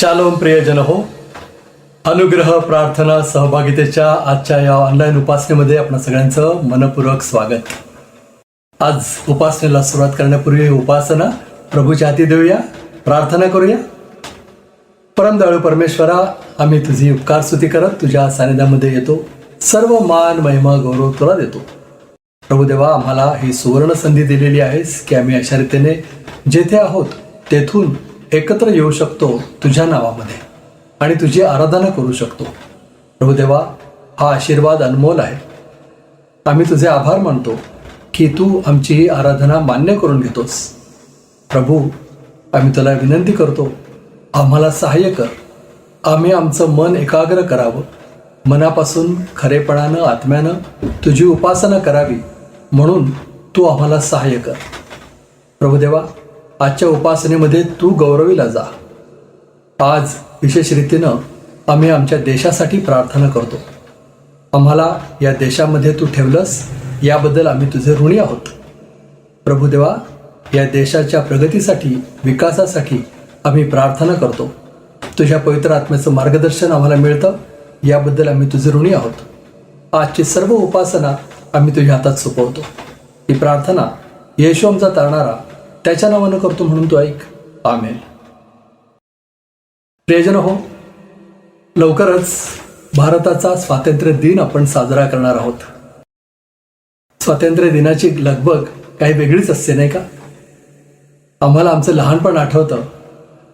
Shalom प्रियजन हो, अनुग्रह प्रार्थना सहभागितेच्या आजच्या या ऑनलाईन उपासनेमध्ये आपणा सगळ्यांचं मनपूर्वक स्वागत. आज उपासनेला सुरुवात करण्यापूर्वी उपासना प्रभूच्या हाती देऊया, प्रार्थना करूया. परमदयाळू परमेश्वरा, आम्ही तुझी उपकार स्तुती करत तुझ्या सानिध्यामध्ये येतो. सर्व मान महिमा गौरव तुला देतो. प्रभू देवा, आम्हाला ही सुवर्ण संधी दिलेली आहेस की आम्ही अशा रीतीने जेथे आहोत तेथून एकत्र येऊ शकतो तुझ्या नावामध्ये आणि तुझी आराधना करू शकतो. प्रभू देवा, हा आशीर्वाद अनमोल आहे. आम्ही तुझे आभार मानतो की तू आमची ही आराधना मान्य करून घेतोस. प्रभू, आम्ही तुला विनंती करतो, आम्हाला सहाय्य कर. आम्ही आमचं मन एकाग्र करावं, मनापासून खरेपणानं आत्म्यानं तुझी उपासना करावी म्हणून तू आम्हाला सहाय्य कर. प्रभू देवा, आजच्या उपासनेमध्ये तू गौरवीला जा. आज विशेष रीतीनं आम्ही आमच्या देशासाठी प्रार्थना करतो. आम्हाला या देशामध्ये तू ठेवलंस याबद्दल आम्ही तुझे ऋणी आहोत. प्रभू देवा, या देशाच्या प्रगतीसाठी, विकासासाठी आम्ही प्रार्थना करतो. तुझ्या पवित्र आत्म्याचं मार्गदर्शन आम्हाला मिळतं याबद्दल आम्ही तुझे ऋणी आहोत. आजची सर्व उपासना आम्ही तुझ्या हातात सोपवतो. ही प्रार्थना येशू आमचा तारणारा त्याच्या नावानं करतो म्हणून तू ऐक. आमेन. प्रियजन हो, लवकरच भारताचा स्वातंत्र्य दिन आपण साजरा करणार आहोत. स्वातंत्र्य दिनाची लगबग काही वेगळीच असते नाही का? आम्हाला आमचं लहानपण आठवतं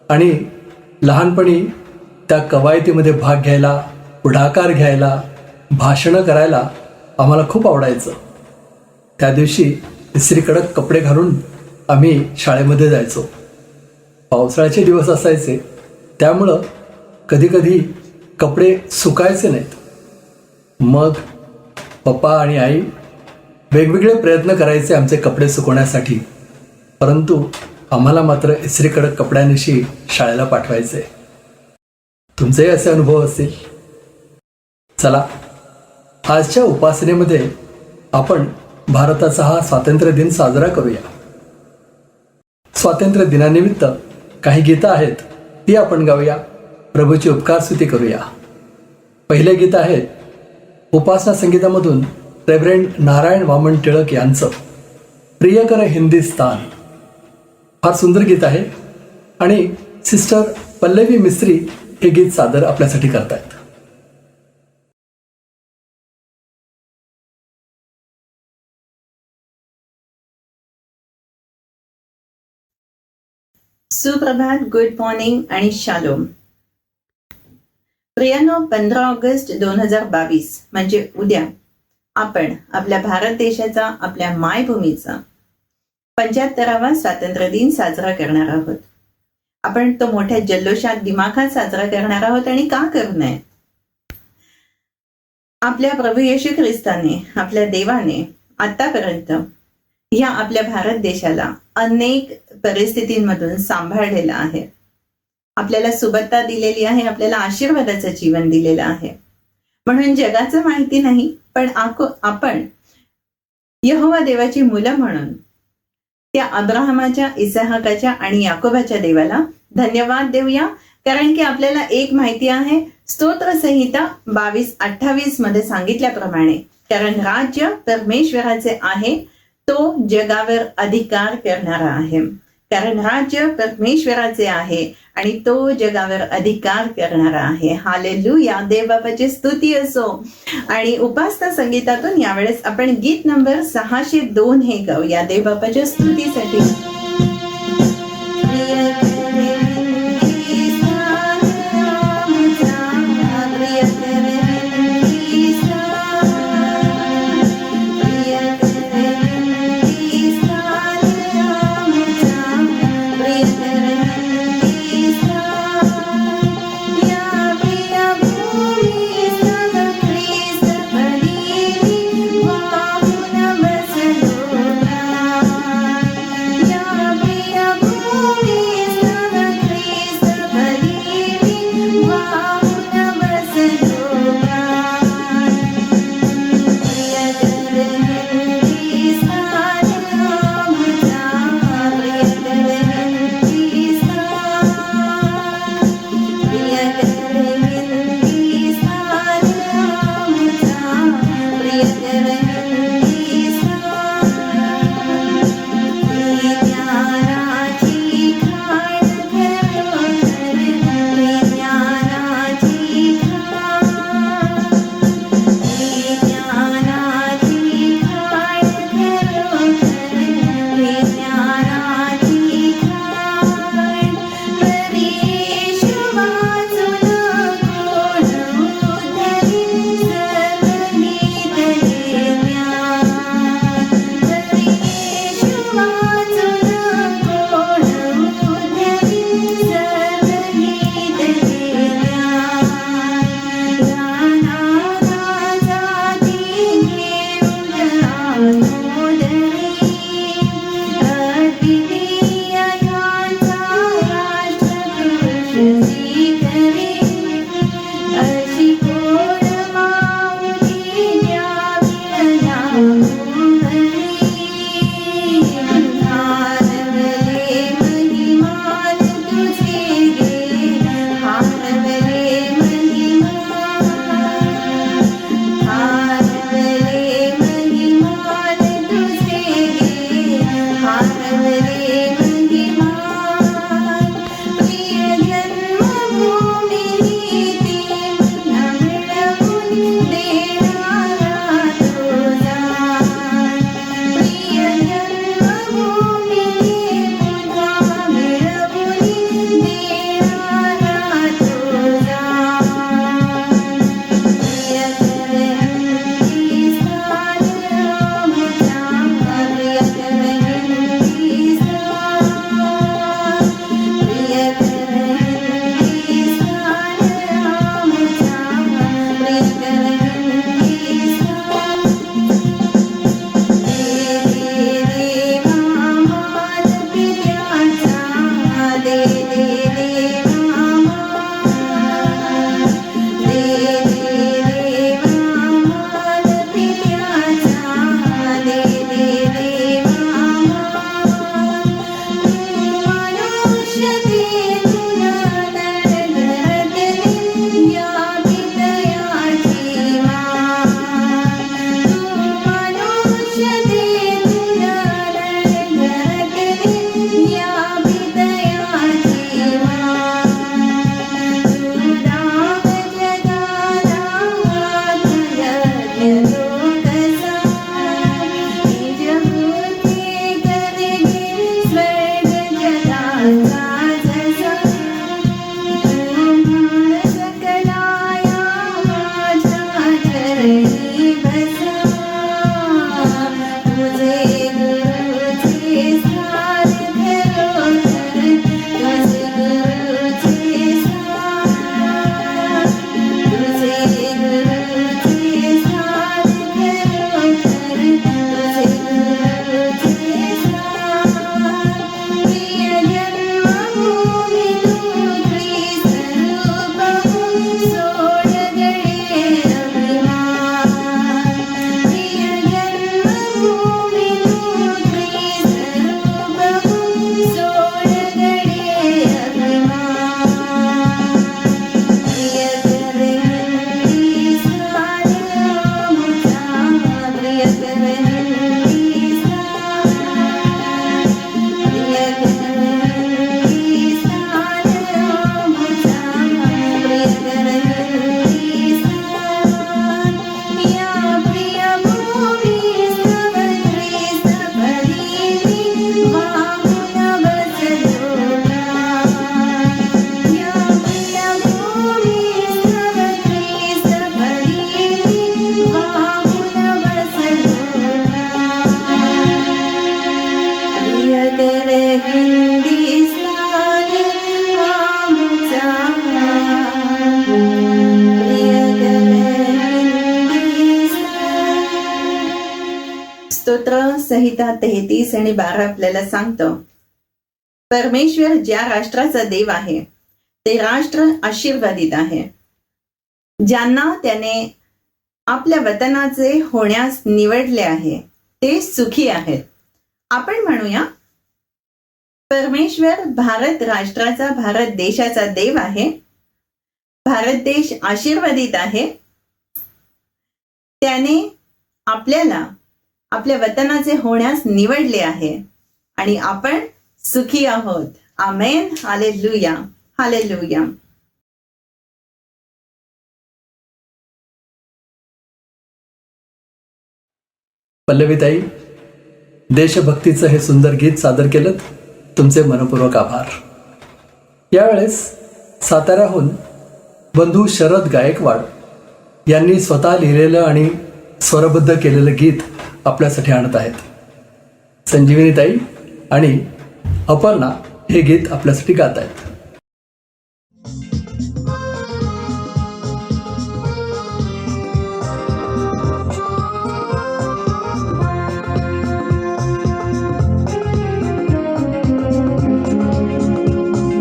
आणि लहानपणी त्या कवायतीमध्ये भाग घ्यायला, पुढाकार घ्यायला, भाषणं करायला आम्हाला खूप आवडायचं. त्या दिवशी इस्त्रीकडक कपडे घालून आम्ही शाळेमध्ये जायचो. पावसाळ्याचे दिवस असायचे त्यामुळं कधीकधी कपडे सुकायचे नाहीत. मग पप्पा आणि आई वेगवेगळे प्रयत्न करायचे आमचे कपडे सुकवण्यासाठी, परंतु आम्हाला मात्र इस्त्रीकडक कपड्यांशी शाळेला पाठवायचे. तुमचेही असे अनुभव असतील. चला, आजच्या उपासनेमध्ये आपण भारताचा हा स्वातंत्र्य दिन साजरा करूया. स्वातंत्र्य दिनानिमित्त काही गीतं आहेत, ती आपण गाऊया. प्रभूची उपकार स्तुती करूया. पहिले गीत आहे उपासना संगीतामधून रेव्हरंड नारायण वामन टिळक यांचं प्रियकर हिंदुस्तान. फार सुंदर गीत आहे आणि सिस्टर पल्लवी मिस्त्री हे गीत सादर आपल्यासाठी करतायत. सुप्रभात, गुड मॉर्निंग आणि शालोम. प्रियानो, 15 ऑगस्ट 2022 म्हणजे उद्या आपण आपल्या भारत देशाचा, आपल्या मायभूमीचा 75वा स्वातंत्र्य दिन साजरा करणार आहोत. आपण तो मोठ्या जल्लोषात, दिमाखात साजरा करणार आहोत. आणि का करू नये? आपल्या प्रभू येशू ख्रिस्ताने, आपल्या देवाने आतापर्यंत ह्या आपल्या भारत देशाला अनेक परिस्थितींमधून सांभाळलेला आहे. आपल्याला सुबत्ता दिलेली आहे, आपल्याला आशीर्वादाचं जीवन दिलेलं आहे. म्हणून जगाचं माहिती नाही, पण आपण यहोवा देवाची मुलं म्हणून त्या अब्राहमाच्या, इसाहकाच्या आणि याकोबाच्या देवाला धन्यवाद देऊया. कारण की आपल्याला एक माहिती आहे, स्तोत्रसंहिता 22:28 मध्ये सांगितल्याप्रमाणे, कारण राज्य परमेश्वराचे आहे, तो जगावर अधिकार करणारा आहे. कारण राज्य परमेश्वराचे आहे आणि तो जगावर अधिकार करणारा आहे. हालेलुया, देव बापाची स्तुती असो. आणि उपासना संगीतातून यावेळेस आपण गीत नंबर 602 हे गाऊया देव बापाच्या स्तुतीसाठी. या चरणी बसा, तुझे गुरुचे साथ खरोखर, तुझे गुरुचे साथ, तुझे गुरुचे साथ खरोखर, तुझे गुरुचे साथ. प्रिय जन्मभूमी तू ख्रिस्त रूप होऊन सोड गळे अभिमान. प्रिय जन्मभूमी तू ख्रिस्त रूप होऊन सोड गळे अभिमान. प्रिय करणी स्थान मुझा, प्रिय करणी स्थान, प्रिय करणी स्थान मुझा, प्रिय करणी स्थान. या प्रिय भूमी स्तव ख्रिस्त भरिली वाहून बसलो प्राण. या प्रिय भूमी स्तव ख्रिस्त भरिली वाहून बसलो प्राण. प्रिय कर हिंदुस्थान आमचा, प्रिय कर हिंदुस्थान. स्तोत्र संहिता 33 आणि 12 आपल्याला सांगतो, परमेश्वर ज्या राष्ट्राचा देव आहे ते राष्ट्र आशीर्वादित आहे, ज्यांना त्याने आपल्या वतनाचे होण्यास निवडले आहे ते सुखी आहेत. आपण म्हणूया, परमेश्वर भारत राष्ट्राचा, भारत देशाचा देव आहे. भारत देश आशीर्वादित आहे. त्याने आपल्याला आपल्या वतनाचे होण्यास निवडले आहे आणि आपण सुखी आहोत. आमेन. Hallelujah, hallelujah. पल्लवीताई, देशभक्तीचं हे सुंदर गीत सादर केलं, तुमचे मनपूर्वक आभार. यावेळेस साताऱ्याहून बंधू शरद गायकवाड यांनी स्वतः लिहिलेलं आणि स्वरबद्ध केलेलं गीत आपल्यासाठी आणत आहेत. संजीवनीताई आणि अपर्णा हे गीत आपल्यासाठी गात आहेत.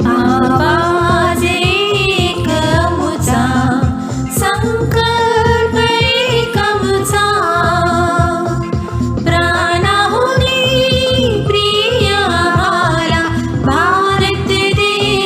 आवाज एक मुझा, संकल्प एक मुझा, प्राणाहुनी प्रिय आम्हाला भारत देश.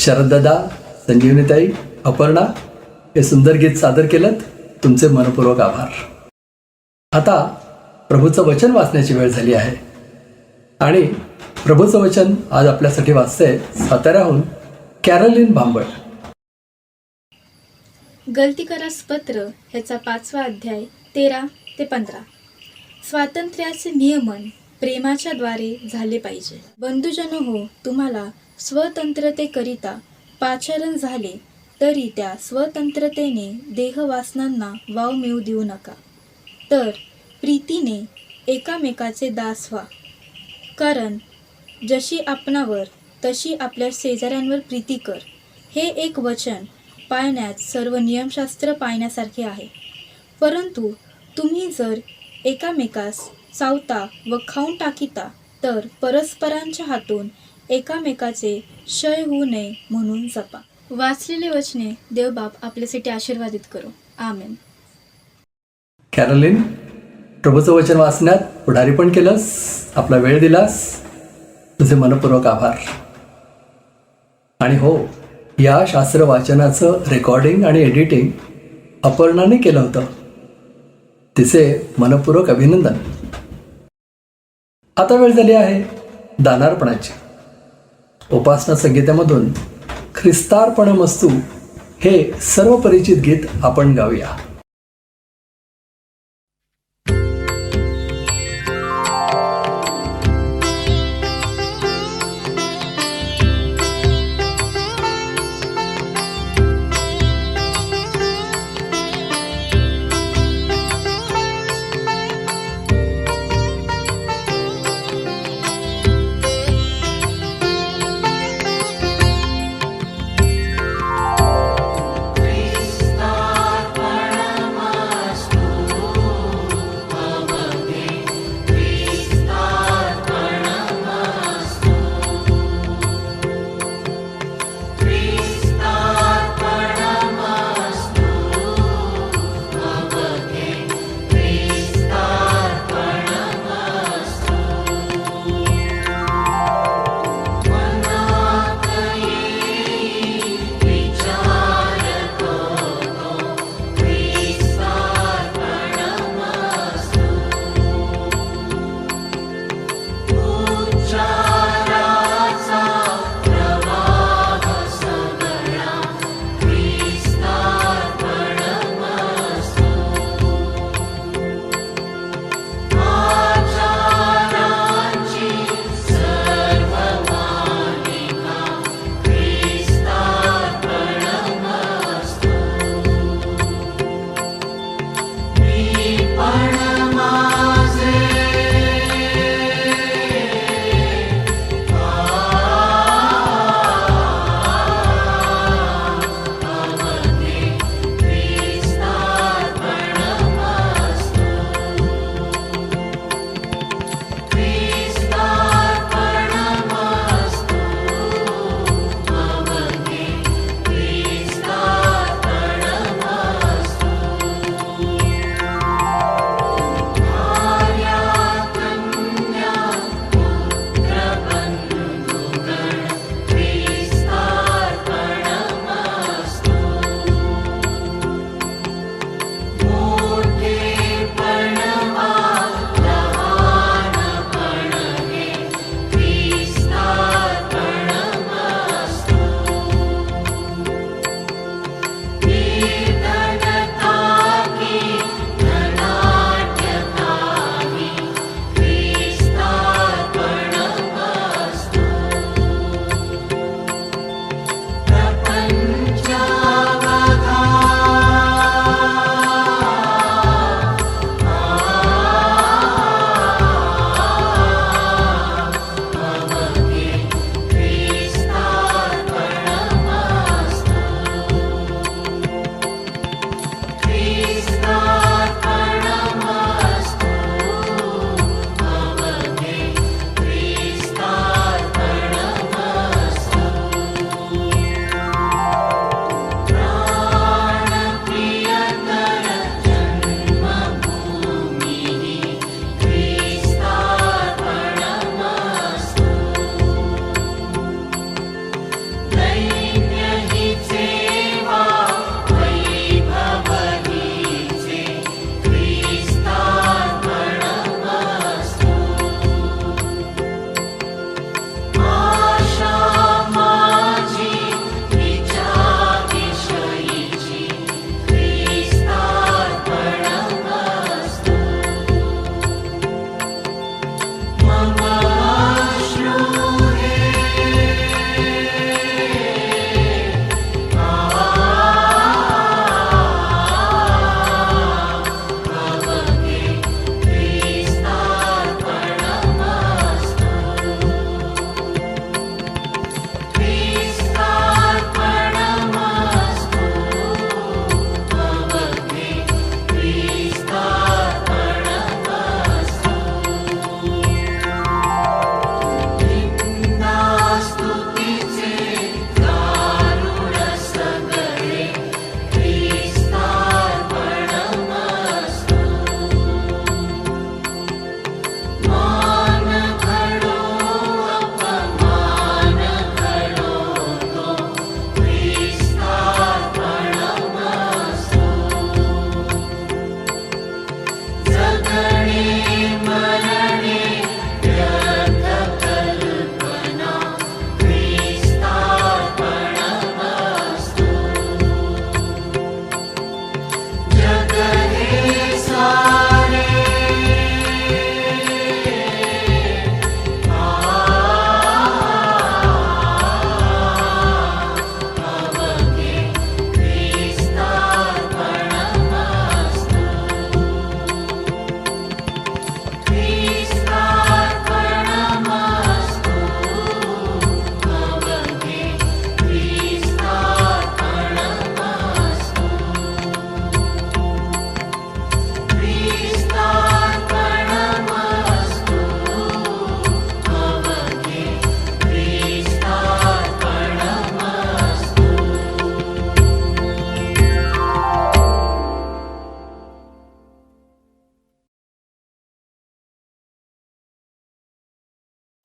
शरददादा, संजीवनीताई, अपर्णा हे सुंदर गीत सादर केलं. तुमचे मनपूर्वक आभार. आता प्रभूचं वचन वाचण्याची वेळ झाली आहे आणि प्रभूचं वचन आज आपल्यासाठी वाचते साताऱ्याहून कॅरोलिन भांबळ. गलतीकरास पत्र ह्याचा 5वा अध्याय 13 ते 15. स्वातंत्र्याचे नियमन प्रेमाच्या द्वारे झाले पाहिजे. बंधुजन हो, तुम्हाला स्वतंत्रतेकरिता पाचारण झाले तरी त्या स्वतंत्रतेने देहवासनांना वाव मिळू देऊ नका, तर प्रीतीने एकामेकाचे दास व्हा. कारण जशी आपणावर तशी आपल्या शेजाऱ्यांवर प्रीती कर, हे एक वचन पाळण्यात सर्व नियमशास्त्र पाळण्यासारखे आहे. परंतु तुम्ही जर एकामेकास चावता व खाऊन टाकीता, तर परस्परांच्या हातून एकामेकाचे क्षय होऊ नये म्हणून जपा. वाचलेले वचने देवबाप आपल्यासाठी आशीर्वादित करो. आमेन. कॅरोलिन, प्रभूचं वचन वाचण्यात पुढारी पण केलंस, आपला वेळ दिलास, तुझे मनपूर्वक आभार. आणि हो, या शास्त्र वाचनाचं रेकॉर्डिंग आणि एडिटिंग अपर्णाने केलं होतं. तिचे मनपूर्वक अभिनंदन. आता वेळ झाली आहे दानार्पणाची. उपासना संगीतामधून ख्रिस्तार्पणमस्तु हे सर्व परिचित गीत आपण गाऊया. Krishna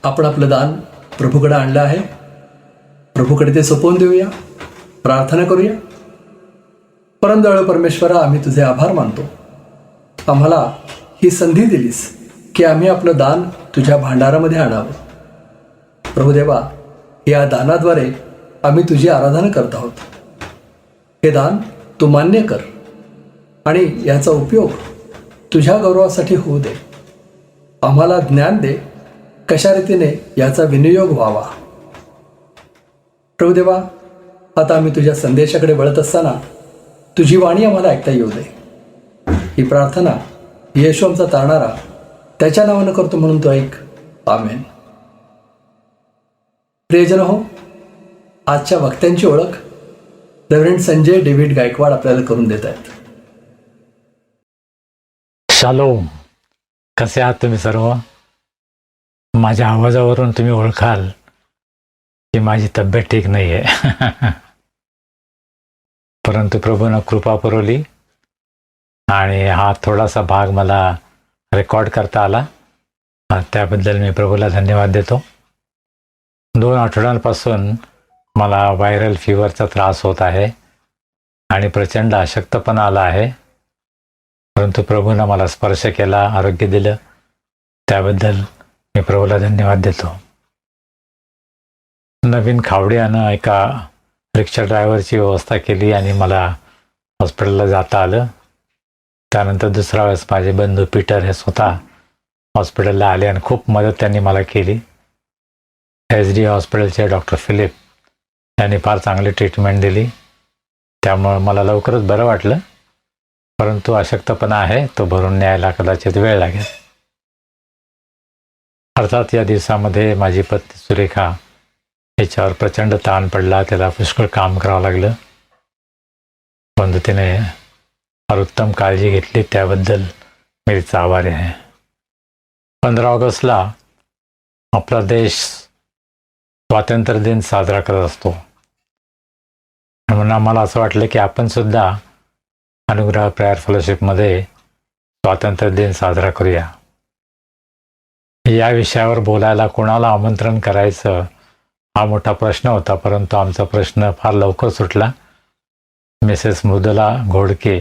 आपण आपलं दान प्रभूकडे आणलं आहे. प्रभूकडे ते सोपवून देऊया, प्रार्थना करूया. परमदयाळू परमेश्वरा, आम्ही तुझे आभार मानतो. आम्हाला ही संधी दिलीस की आम्ही आपलं दान तुझ्या भांडारामध्ये आणावं. प्रभुदेवा, या दानाद्वारे आम्ही तुझी आराधना करत आहोत. हे दान तू मान्य कर आणि याचा उपयोग तुझ्या गौरवासाठी होऊ दे. आम्हाला ज्ञान दे कशा रीतीने याचा विनियोग व्हावा. प्रभुदेवा, आता आम्ही तुझ्या संदेशाकडे वळत असताना तुझी वाणी आम्हाला ऐकता येऊ दे. ही प्रार्थना येशू आमचा तारणारा त्याच्या नावानं करतो म्हणून तो ऐक. आमेन. प्रियजन हो, आजच्या वक्त्यांची ओळख रेव्हरंड संजय डेव्हिड गायकवाड आपल्याला करून देत आहेत. शालोम. कसे आहात तुम्ही सर्व? माझ्या आवाजावरून तुम्ही ओळखाल की माझी तब्येत ठीक नाही आहे. परंतु प्रभूनं कृपा पुरवली आणि हा थोडासा भाग मला रेकॉर्ड करता आला. त्याबद्दल मी प्रभूला धन्यवाद देतो. 2 आठवड्यांपासून मला व्हायरल फीवरचा त्रास होत आहे आणि प्रचंड अशक्तपणा आला आहे. परंतु प्रभूनं मला स्पर्श केला, आरोग्य दिलं. त्याबद्दल मी प्रभूला धन्यवाद देतो. नवीन खावड्यानं एका रिक्षा ड्रायव्हरची व्यवस्था केली आणि मला हॉस्पिटलला जाता आलं. त्यानंतर दुसरा वेळेस माझे बंधू पीटर हे स्वतः हॉस्पिटलला आले आणि खूप मदत त्यांनी मला केली. SD हॉस्पिटलचे डॉक्टर फिलिप यांनी फार चांगली ट्रीटमेंट दिली. त्यामुळे मला लवकरच बरं वाटलं. परंतु अशक्तपणा आहे, तो भरून न्यायला कदाचित वेळ लागेल. अर्थात या दिवसामध्ये माझी पत्नी सुरेखा याच्यावर प्रचंड ताण पडला. त्याला पुष्कळ काम करावं लागलं. परंतु तिने फार उत्तम काळजी घेतली. त्याबद्दल मी तिचा आभारी आहे. 15 ऑगस्टला आपला देश स्वातंत्र्य दिन साजरा करत असतो. म्हणून आम्हाला असं वाटलं की आपण सुद्धा अनुग्रह प्रेयर फेलोशिपमध्ये स्वातंत्र्य दिन साजरा करूया. या विषयावर बोलायला कोणाला आमंत्रण करायचं हा मोठा प्रश्न होता. परंतु आमचा प्रश्न फार लवकर सुटला. मिसेस मृदुला घोडके,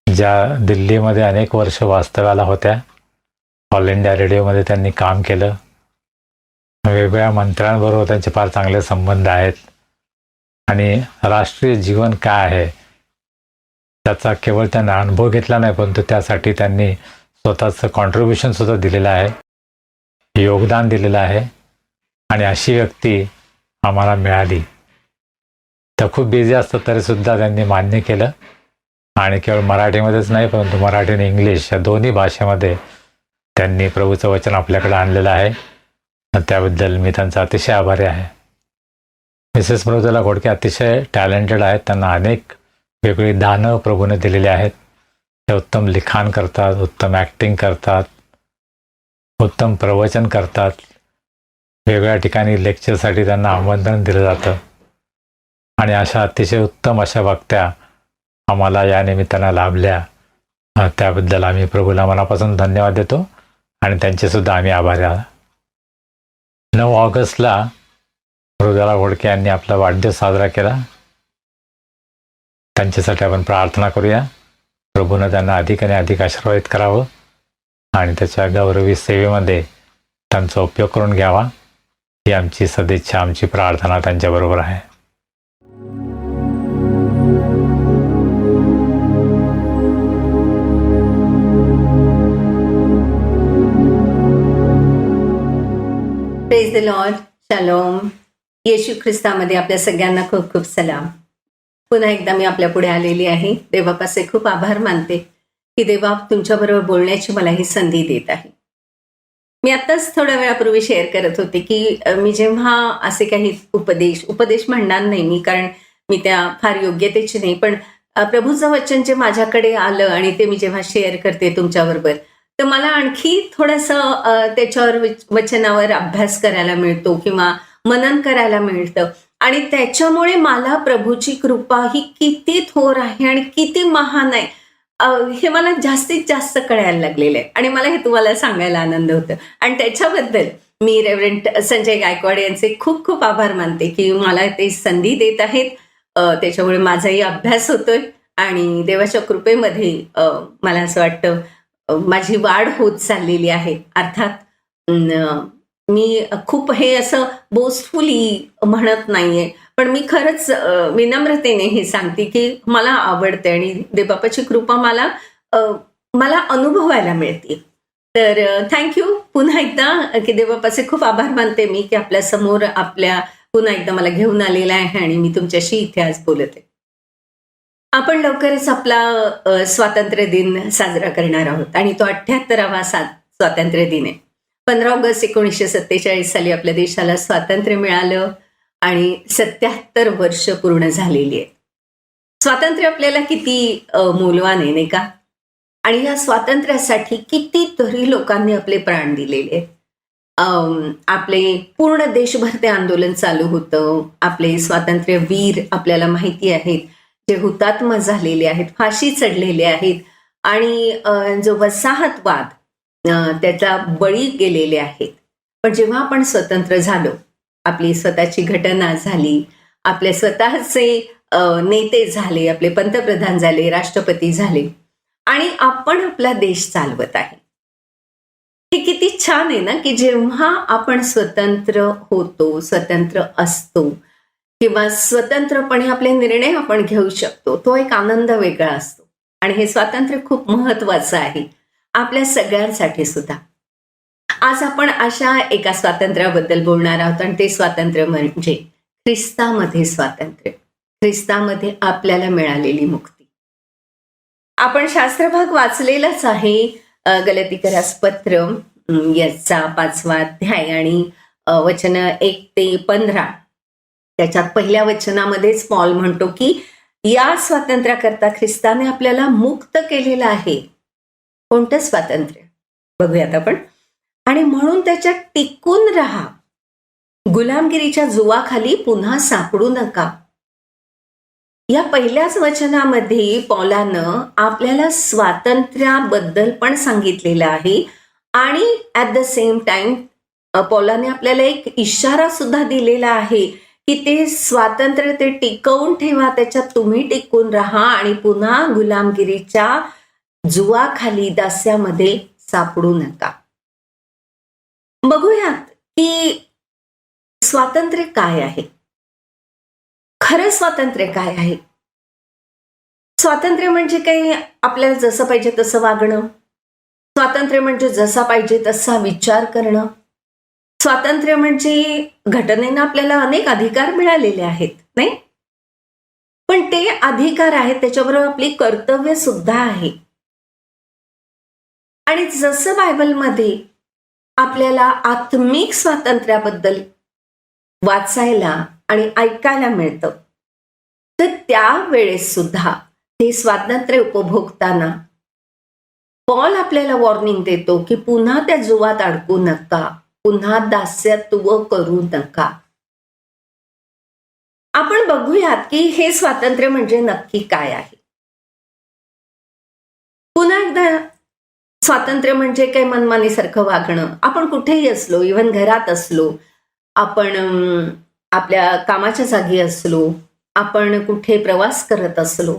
ज्या दिल्लीमध्ये अनेक वर्ष वास्तव्याला होत्या, ऑल इंडिया रेडिओमध्ये त्यांनी काम केलं. वेगवेगळ्या मंत्र्यांबरोबर त्यांचे फार चांगले संबंध आहेत आणि राष्ट्रीय जीवन काय आहे त्याचा केवळ त्यांना अनुभव घेतला नाही, परंतु त्यासाठी त्यांनी स्वतःचं कॉन्ट्रीब्युशनसुद्धा दिलेलं आहे, योगदान दिलेलं आहे. आणि अशी व्यक्ती आम्हाला मिळाली. तर खूप बिझी असतं तरीसुद्धा त्यांनी मान्य केलं आणि केवळ मराठीमध्येच नाही, परंतु मराठी आणि इंग्लिश या दोन्ही भाषेमध्ये त्यांनी प्रभूचं वचन आपल्याकडे आणलेलं आहे. त्याबद्दल मी त्यांचा अतिशय आभारी आहे. मिसेस मृदुला घोडके अतिशय टॅलेंटेड आहेत. त्यांना अनेक वेगवेगळी दानं प्रभूने दिलेली आहेत. ते उत्तम लिखाण करतात, उत्तम ॲक्टिंग करतात, उत्तम प्रवचन करतात. वेगवेगळ्या ठिकाणी लेक्चरसाठी त्यांना आमंत्रण दिलं जातं आणि अशा अतिशय उत्तम अशा वक्त्या आम्हाला या निमित्तानं लाभल्या. त्याबद्दल आम्ही प्रभूला मनापासून धन्यवाद देतो आणि त्यांचेसुद्धा आम्ही आभारी आहोत. 9 ऑगस्टला मृदुला घोडके यांनी आपला वाढदिवस साजरा केला. त्यांच्यासाठी आपण प्रार्थना करूया. प्रभूनं त्यांना अधिक आणि अधिक आशीर्वादित करावं आणि त्याच्या गौरवी सेवेमध्ये त्यांचा उपयोग करून घ्यावा, ही आमची सदिच्छा, आमची प्रार्थना त्यांच्याबरोबर आहे. Praise the Lord. शालोम. येशू ख्रिस्तामध्ये आपल्या सगळ्यांना खूप खूप सलाम. पुन्हा एकदा मी आपल्या पुढे आलेली आहे. देवापासे खूप आभार मानते की देवा तुमच्याबरोबर बोलण्याची मला ही संधी देत आहे. मी आत्ताच थोड्या वेळापूर्वी शेअर करत होते की मी जेव्हा असे काही उपदेश म्हणणार नाही मी, कारण मी त्या फार योग्यतेची नाही, पण प्रभूचं वचन जे माझ्याकडे आलं आणि ते मी जेव्हा शेअर करते तुमच्याबरोबर, तर मला आणखी थोडंसं त्याच्यावर वचनावर अभ्यास करायला मिळतो किंवा मनन करायला मिळतं आणि त्याच्यामुळे मला प्रभूची कृपा ही किती थोर आहे आणि किती महान आहे हे मला जास्तीत जास्त कळायला लागलेलं आहे आणि मला हे तुम्हाला सांगायला आनंद होतो. आणि त्याच्याबद्दल मी रेव्हरंट संजय गायकवाड यांचे खूप खूप आभार मानते की मला ते संधी देत आहेत. त्याच्यामुळे माझाही अभ्यास होतोय आणि देवाच्या कृपेमध्ये मला असं वाटतं माझी वाढ होत चाललेली आहे. अर्थात मी खूप हे असं बोस्टफुली म्हणत नाहीये, पण मी खरंच विनम्रतेने हे सांगते की मला आवडते आणि देवबापाची कृपा मला अनुभवायला मिळते. तर थँक्यू पुन्हा एकदा की देवबापाचे खूप आभार मानते मी की आपल्या समोर पुन्हा एकदा मला घेऊन आलेला आहे आणि मी तुमच्याशी इथे आज बोलते. आपण लवकरच आपला स्वातंत्र्य दिन साजरा करणार आहोत आणि तो 78वा स्वातंत्र्य दिन आहे. 15 ऑगस्ट 1947 साली आपल्या देशाला स्वातंत्र्य मिळालं आणि 77 वर्ष पूर्ण झालेली आहेत. स्वातंत्र्य आपल्याला किती मौल्यवान आहे नाही का? आणि या स्वातंत्र्यासाठी कितीतरी लोकांनी आपले प्राण दिलेले आहेत. आपले पूर्ण देशभर ते आंदोलन चालू होतं. आपले स्वातंत्र्य वीर आपल्याला माहिती आहेत, जे हुतात्मा झालेले आहेत, फाशी चढलेले आहेत आणि जो वसाहतवाद त्याचा बळी गेलेले आहेत. पण जेव्हा आपण स्वतंत्र झालो, आपली स्वतःची घटना झाली, आपले स्वतःचे नेते झाले, आपले पंतप्रधान झाले, राष्ट्रपती झाले आणि आपण आपला देश चालवत आहे. हे किती छान आहे ना की जेव्हा आपण स्वतंत्र होतो, स्वतंत्र असतो किंवा स्वतंत्रपणे आपले निर्णय आपण घेऊ शकतो, तो एक आनंद वेगळा असतो. आणि हे स्वातंत्र्य खूप महत्वाचं आहे आपल्या सगळ्यांसाठी सुद्धा. आज आपण अशा एका स्वातंत्र्याबद्दल बोलणार आहोत आणि ते स्वातंत्र्य म्हणजे ख्रिस्तामध्ये स्वातंत्र्य, ख्रिस्तामध्ये आपल्याला मिळालेली मुक्ती. आपण शास्त्रभाग वाचलेलाच आहे, गलातिकरास पत्र याचा 5वा अध्याय आणि वचन 1 ते 15. त्याच्यात पहिल्या वचनामध्येच पॉल म्हणतो की या स्वातंत्र्याकरता ख्रिस्ताने आपल्याला मुक्त केलेलं आहे. कोणतं स्वातंत्र्य बघूयात आपण. आणि म्हणून त्याच्यात टिकून राहा, गुलामगिरीच्या जुवाखाली पुन्हा सापडू नका. या पहिल्याच वचनामध्ये पौलानं आपल्याला स्वातंत्र्याबद्दल पण सांगितलेलं आहे आणि ऍट द सेम टाइम पौलाने आपल्याला एक इशारा सुद्धा दिलेला आहे की ते स्वातंत्र्य ते टिकवून ठेवा, त्याच्यात तुम्ही टिकून राहा आणि पुन्हा गुलामगिरीच्या जुवाखाली, दास्यामध्ये सापडू नका. बघूयात की स्वातंत्र्य काय आहे, खरं स्वातंत्र्य काय आहे. स्वातंत्र्य म्हणजे काही आपल्याला जसं पाहिजे तसं वागणं, स्वातंत्र्य म्हणजे जसा पाहिजे तसा विचार करणं, स्वातंत्र्य म्हणजे घटनेनं आपल्याला अनेक अधिकार मिळालेले आहेत नाही, पण ते अधिकार आहेत त्याच्याबरोबर आपली कर्तव्य सुद्धा आहे. आणि जसं बायबलमध्ये आपल्याला आत्मिक स्वातंत्र्याबद्दल वाचायला आणि ऐकायला मिळतं, तर त्यावेळेस सुद्धा ते स्वातंत्र्य उपभोगताना पॉल आपल्याला वॉर्निंग देतो की पुन्हा त्या जुवात अडकू नका, पुन्हा दास्यत्व करू नका. आपण बघूयात की हे स्वातंत्र्य म्हणजे नक्की काय आहे. पुन्हा एकदा स्वातंत्र्य म्हणजे काही मनमानीसारखं वागणं. आपण कुठेही असलो, इव्हन घरात असलो, आपण आपल्या कामाच्या जागी असलो, आपण कुठे प्रवास करत असलो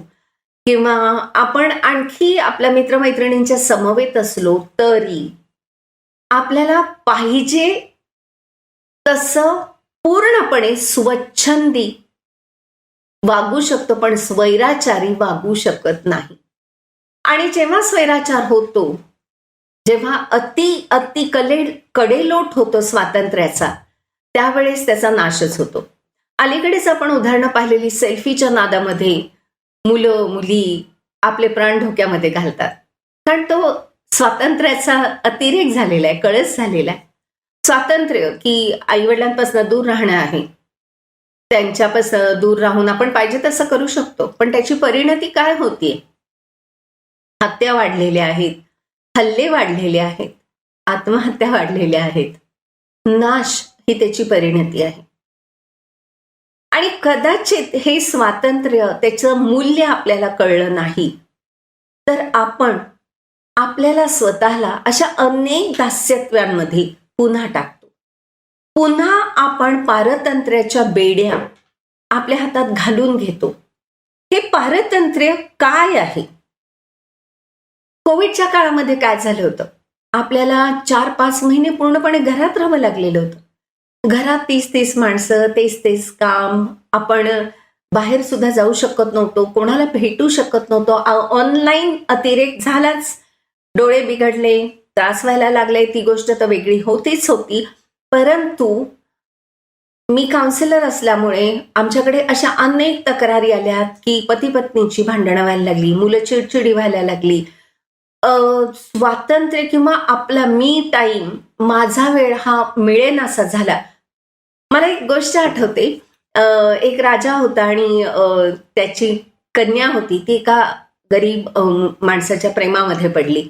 किंवा आपण आणखी आपल्या मित्रमैत्रिणींच्या समवेत असलो, तरी आपल्याला पाहिजे तसं पूर्णपणे स्वच्छंदी वागू शकतो, पण स्वैराचारी वागू शकत नाही. आणि जेव्हा स्वैराचार होतो, जेव्हा अति कडेलोट होतो स्वातंत्र्याचा, त्यावेळेस त्याचा नाशच होतो. अलीकडेच आपण उदाहरणं पाहिलेली, सेल्फीच्या नादामध्ये मुलं मुली आपले प्राण धोक्यामध्ये घालतात, कारण तो स्वातंत्र्याचा अतिरेक झालेला आहे, कळस झालेला आहे. स्वातंत्र्य की आईवडिलांपासून दूर राहणं आहे, त्यांच्यापासून दूर राहून आपण पाहिजे तसं करू शकतो, पण त्याची परिणती काय होतीये? हत्या वाढलेल्या आहेत, हल्ले वाढलेले आहेत, आत्महत्या वाढलेल्या आहेत, नाश ही त्याची परिणती आहे. आणि कदाचित हे स्वातंत्र्य, त्याचं मूल्य आपल्याला कळलं नाही, तर आपण आपल्याला स्वतःला अशा अनेक दास्यत्वांमध्ये पुन्हा टाकतो. पुन्हा आपण पारतंत्र्याच्या बेड्या आपल्या हातात घालून घेतो. हे पारतंत्र्य काय आहे? कोविडच्या काळामध्ये काय झालं होतं? आपल्याला 4-5 महिने पूर्णपणे घरात राहावं लागलेलं होतं. घरात 30-30 माणसं, तेच काम. आपण बाहेर सुद्धा जाऊ शकत नव्हतो, कोणाला भेटू शकत नव्हतो. ऑनलाईन अतिरेक झालाच. डोळे बिघडले, त्रास व्हायला लागले, ती गोष्ट तर वेगळी होतीच होती. परंतु मी काउन्सिलर असल्यामुळे आमच्याकडे अशा अनेक तक्रारी आल्यात की पती पत्नीची भांडणं व्हायला लागली, मुलं चिडचिडी व्हायला लागली. स्वातंत्र्य किंवा आपला मी टाईम, माझा वेळ हा मिळेनासा झाला. मला एक गोष्ट आठवते. एक राजा होता आणि त्याची कन्या होती, ती एका गरीब माणसाच्या प्रेमामध्ये पडली.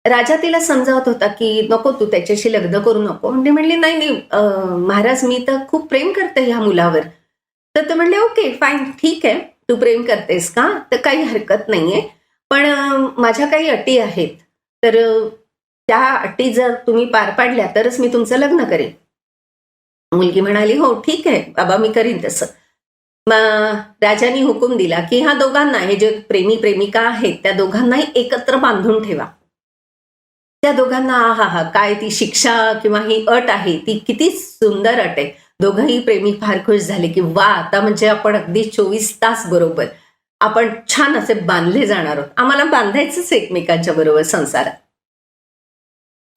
राजा तिला समजावत होता की नको, तू त्याच्याशी लग्न करू नको. म्हणजे म्हणली नाही महाराज, मी तर खूप प्रेम करते ह्या मुलावर. तर ते म्हणले ओके फाईन, ठीक आहे, तू प्रेम करतेस का, तर काही हरकत नाहीये, पण माझ्या काही अटी आहेत, तर त्या अटी जर तुम्ही पार पाडल्या तरच मी तुमचं लग्न करेन. मुलगी म्हणाली हो ठीक आहे बाबा, मी करीन तसं. मग राजाने हुकूम दिला की ह्या दोघांना, हे जे प्रेमी प्रेमिका आहेत त्या दोघांनाही एकत्र बांधून ठेवा. त्या दोघांना हा काय ती शिक्षा किंवा ही अट आहे, ती किती सुंदर अट आहे. दोघंही प्रेमी फार खुश झाले की वा, आता म्हणजे आपण अगदी 24 तास बरोबर आपण छान असे बांधले जाणार आहोत. आम्हाला बांधायचंच एकमेकांच्या बरोबर संसारात.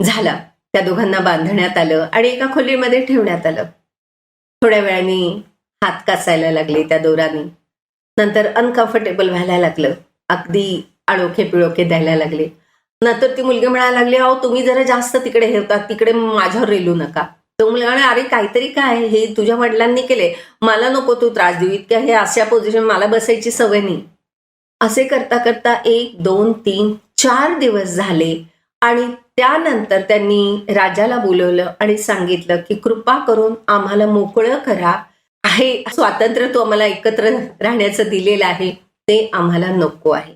झाला, त्या दोघांना बांधण्यात आलं आणि एका खोलीमध्ये ठेवण्यात आलं. थोड्या वेळाने हात कासायला लागले त्या दोराने, नंतर अनकम्फर्टेबल व्हायला लागलं, अगदी आळोखे पिळोखे द्यायला लागले. नंतर ती मुलगी म्हणायला लागली अहो तुम्ही जरा जास्त तिकडे हे होतात, तिकडे माझ्यावर रेलू नका. तो मुलगा म्हणाला अरे काहीतरी काय, हे तुझ्या वडिलांनी केले, मला नको तू त्रास देऊ, इतक्या हे अशा पोझिशन मला बसायची सवय नाही. असे करता करता 1, 2, 3, 4 दिवस झाले आणि त्यानंतर त्यांनी राजाला बोलवलं आणि सांगितलं की कृपा करून आम्हाला मोकळं करा. आहे स्वातंत्र्य तो आम्हाला एकत्र राहण्याचं दिलेलं आहे, ते आम्हाला नको आहे.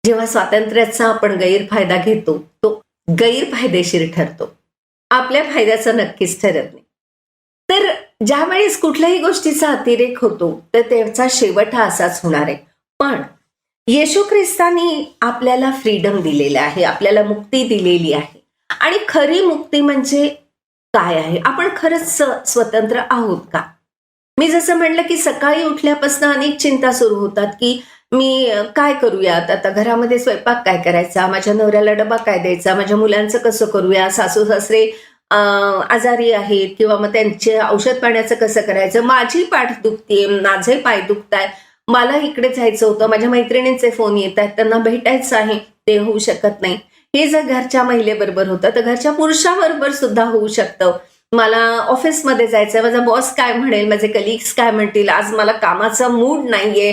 जेव्हा स्वातंत्र्याचा आपण गैरफायदा घेतो तो गैरफायदेशीर ठरतो, आपल्या फायद्याचा नक्कीच ठरत नाही. तर ज्या वेळेस कुठल्याही गोष्टीचा अतिरेक होतो तर त्याचा शेवट हा असाच होणार आहे. पण येशू ख्रिस्तानी आपल्याला फ्रीडम दिलेला आहे, आपल्याला मुक्ती दिलेली आहे. आणि खरी मुक्ती म्हणजे काय आहे? आपण खरंच स्वतंत्र आहोत का? मी जसं म्हणलं की सकाळी उठल्यापासून अनेक चिंता सुरू होतात की मी काय करूयात, आता घरामध्ये स्वयंपाक काय करायचा, माझ्या नवऱ्याला डबा काय द्यायचा, माझ्या मुलांचं कसं करूया, सासू सासरे आजारी आहेत किंवा मग त्यांचे औषध पाण्याचं कसं करायचं, माझी पाठ दुखतीये, माझे पाय दुखताय, मला इकडे जायचं होतं, माझ्या मैत्रिणींचे फोन येत आहेत, त्यांना भेटायचं आहे, ते होऊ शकत नाही. हे जर घरच्या महिलेबरोबर होतं तर घरच्या पुरुषाबरोबर सुद्धा होऊ शकतं. मला ऑफिसमध्ये जायचंय, माझा बॉस काय म्हणेल, माझे कलिग्स काय म्हणतील, आज मला कामाचा मूड नाहीये,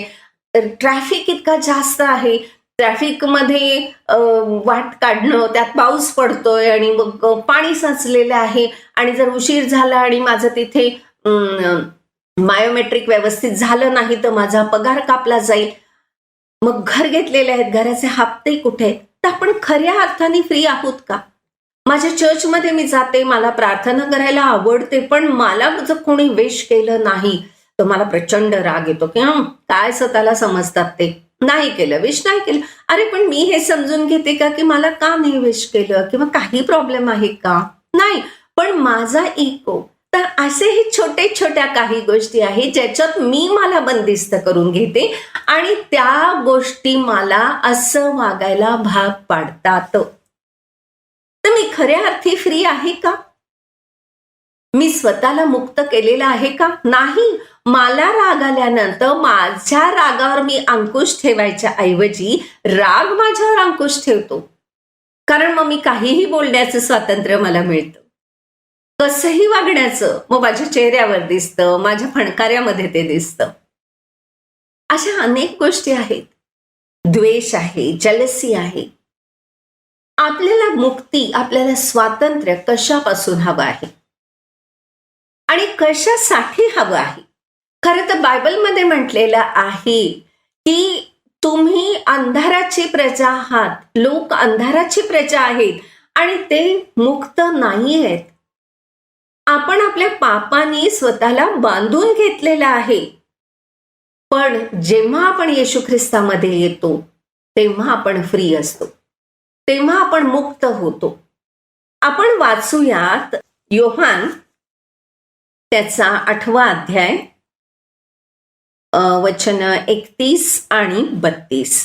ट्रॅफिक इतका जास्त आहे, ट्रॅफिकमध्ये वाट काढणं, त्यात पाऊस पडतोय आणि मग पाणी साचलेलं आहे आणि जर उशीर झाला आणि माझं तिथे बायोमेट्रिक व्यवस्थित झालं नाही तर माझा पगार कापला जाईल. मग घर घेतलेले आहेत, घराचे हप्ते कुठे? तर आपण खऱ्या अर्थाने फ्री आहोत का? माझ्या चर्चमध्ये मी जाते, मला प्रार्थना करायला आवडते, पण मला जर कोणी विश केलं नाही तर मला प्रचंड राग येतो की काय स्वतःला समजतात ते, नाही केलं, विश नाही केलं. अरे पण मी हे समजून घेते का की मला का नाही विश केलं किंवा काही प्रॉब्लेम आहे का? नाही, पण माझा इगो. तर असे हे छोटे छोट्या काही गोष्टी आहेत ज्याच्यात मी मला बंदिस्त करून घेते आणि त्या गोष्टी मला असं वागायला भाग पाडतात. तर मी खऱ्या अर्थी फ्री आहे का? मी स्वतःला मुक्त केलेलं आहे का? नाही. मला राग आल्यानंतर माझ्या रागावर मी अंकुश ठेवायच्या ऐवजी राग माझ्यावर अंकुश ठेवतो, कारण मग मी काहीही बोलण्याचं स्वातंत्र्य मला मिळतं, कसंही वागण्याचं मग माझ्या चेहऱ्यावर दिसतं, माझ्या फणकाऱ्यामध्ये ते दिसतं. अशा अनेक गोष्टी आहेत. द्वेष आहे, जलसी आहे. आपल्याला मुक्ती, आपल्याला स्वातंत्र्य कशापासून हवं आहे आणि कशासाठी हवं आहे? खरं तर बायबलमध्ये म्हटलेलं आहे की तुम्ही अंधाराची प्रजा आहात, लोक अंधाराची प्रजा आहेत आणि ते मुक्त नाही आहेत. आपण आपल्या पापांनी स्वतःला बांधून घेतलेला आहे. पण जेव्हा आपण येशू ख्रिस्तामध्ये येतो तेव्हा आपण फ्री असतो, तेव्हा आपण मुक्त होतो. आपण वाचूयात योहान त्याचा 8वा अध्याय वचन 31 आणि 32.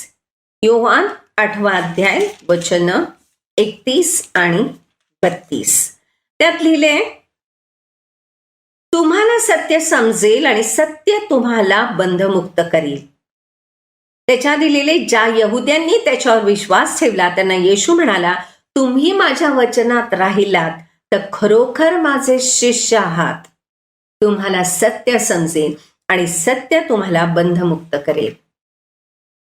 योहान 8वा अध्याय वचन 31 आणि 32. त्यात लिहिले, तुम्हाला सत्य समजेल आणि सत्य तुम्हाला बंधमुक्त करील. त्याच्या दिलेले ज्या यहुद्यांनी त्याच्यावर विश्वास ठेवला त्यांना येशू म्हणाला, तुम्ही माझ्या वचनात राहिलात तर खरोखर माझे शिष्य आहात. तुम्हाला सत्य समजेल आणि सत्य तुम्हाला बंधमुक्त करेल.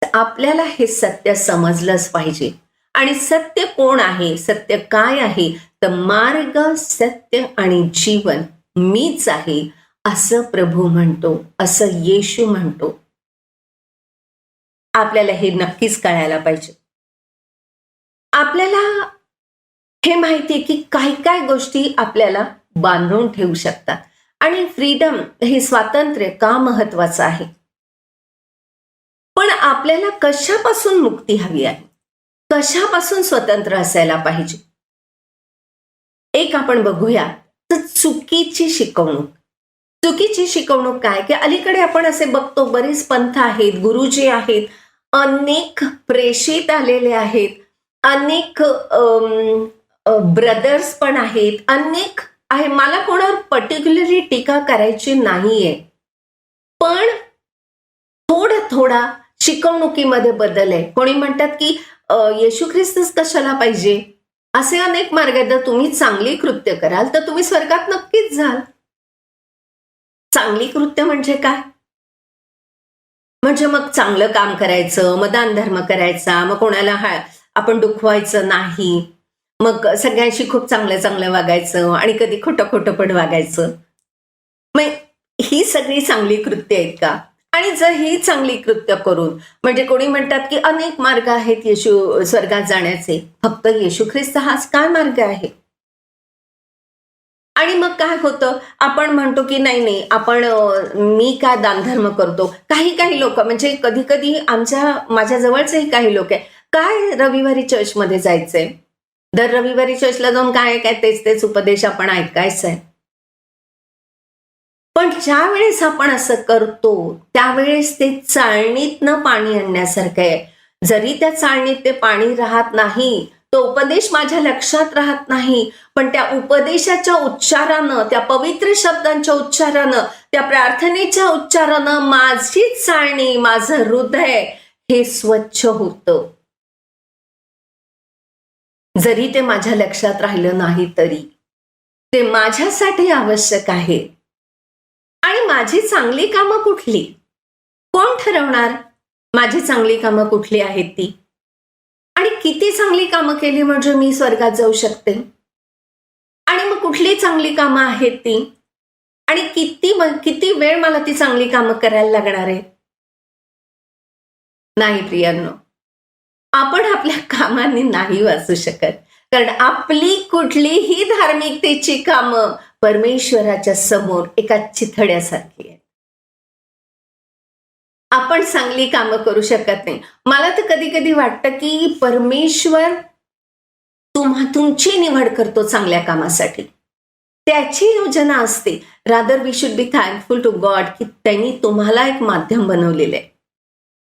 आपल्याला हे सत्य समजलंच पाहिजे. आणि सत्य कोण आहे, सत्य काय आहे, तर मार्ग, सत्य आणि जीवन मीच आहे असं प्रभू म्हणतो, असं येशू म्हणतो. आपल्याला हे नक्कीच कळायला पाहिजे. आपल्याला हे माहितीये की काही काय गोष्टी आपल्याला बांधून ठेवू शकतात. आणि फ्रीडम, हे स्वातंत्र्य का महत्वाचं आहे. पण आपल्याला कशापासून मुक्ती हवी आहे, कशापासून स्वतंत्र असायला पाहिजे. एक आपण बघूया तर चुकीची शिकवणूक. चुकीची शिकवणूक काय की अलीकडे आपण असे बघतो बरेच पंथ आहेत, गुरुजी आहेत, अनेक प्रेषित आलेले आहेत, अनेक ब्रदर्स पण आहेत, अनेक आहे. मला कोणावर पर्टिक्युलरली टीका करायची नाहीये, पण थोडा शिकवणुकीमध्ये बदल आहे. कोणी म्हणतात की येशू ख्रिस्तच कशाला पाहिजे, असे अनेक मार्ग आहेत. जर तुम्ही चांगली कृत्य कराल तर तुम्ही स्वर्गात नक्कीच जाल. चांगली कृत्य म्हणजे काय, म्हणजे मग चांगलं काम करायचं, मग दानधर्म करायचा, मग कोणाला आपण दुखवायचं नाही, मग सगळ्यांशी खूप चांगलं चांगलं वागायचं आणि कधी खोटं पण वागायचं. मग ही सगळी चांगली कृत्य आहेत का. आणि जर ही चांगली कृत्य करून, म्हणजे कोणी म्हणतात की अनेक मार्ग आहेत येशू स्वर्गात जाण्याचे, फक्त येशू ख्रिस्त हाच काय मार्ग आहे. आणि मग काय होतं, आपण म्हणतो की नाही आपण मी काय दानधर्म करतो. काही लोक, म्हणजे कधी कधी माझ्या जवळचेही काही लोक आहे, काय रविवारी चर्चमध्ये जायचंय, दर रविवारी चर्चला जाऊन काय तेच उपदेश आपण ऐकायचंय. पण ज्या वेळेस आपण असं करतो त्यावेळेस ते चाळणीतनं पाणी आणण्यासारखं आहे. जरी त्या चाळणीत ते पाणी राहत नाही, तो उपदेश माझ्या लक्षात राहत नाही, पण त्या उपदेशाच्या उच्चारानं, त्या पवित्र शब्दांच्या उच्चारानं, त्या प्रार्थनेच्या उच्चारानं माझी चाळणी, माझं हृदय हे स्वच्छ होतं. जरी ते माझ्या लक्षात राहिलं नाही तरी ते माझ्यासाठी आवश्यक आहे. आणि माझी चांगली कामं कुठली, कोण ठरवणार माझी चांगली कामं कुठली आहेत ती, आणि किती चांगली कामं केली म्हणजे मी स्वर्गात जाऊ शकते. आणि मग कुठली चांगली कामं आहेत ती, आणि किती वेळ मला ती चांगली कामं करायला लागणार आहे. नाही प्रियांनो, आपण आपल्या कामांनी नाही वाचू शकत, कारण आपली कुठलीही धार्मिकतेची कामं परमेश्वराच्या समोर एका चिथड्यासारखी आहे. आपण चांगली कामं करू शकत नाही. मला तर कधी कधी वाटतं की परमेश्वर तुमची निवड करतो चांगल्या कामासाठी, त्याची योजना असते. Rather we should be thankful to God की त्यांनी तुम्हाला एक माध्यम बनवलेलं आहे.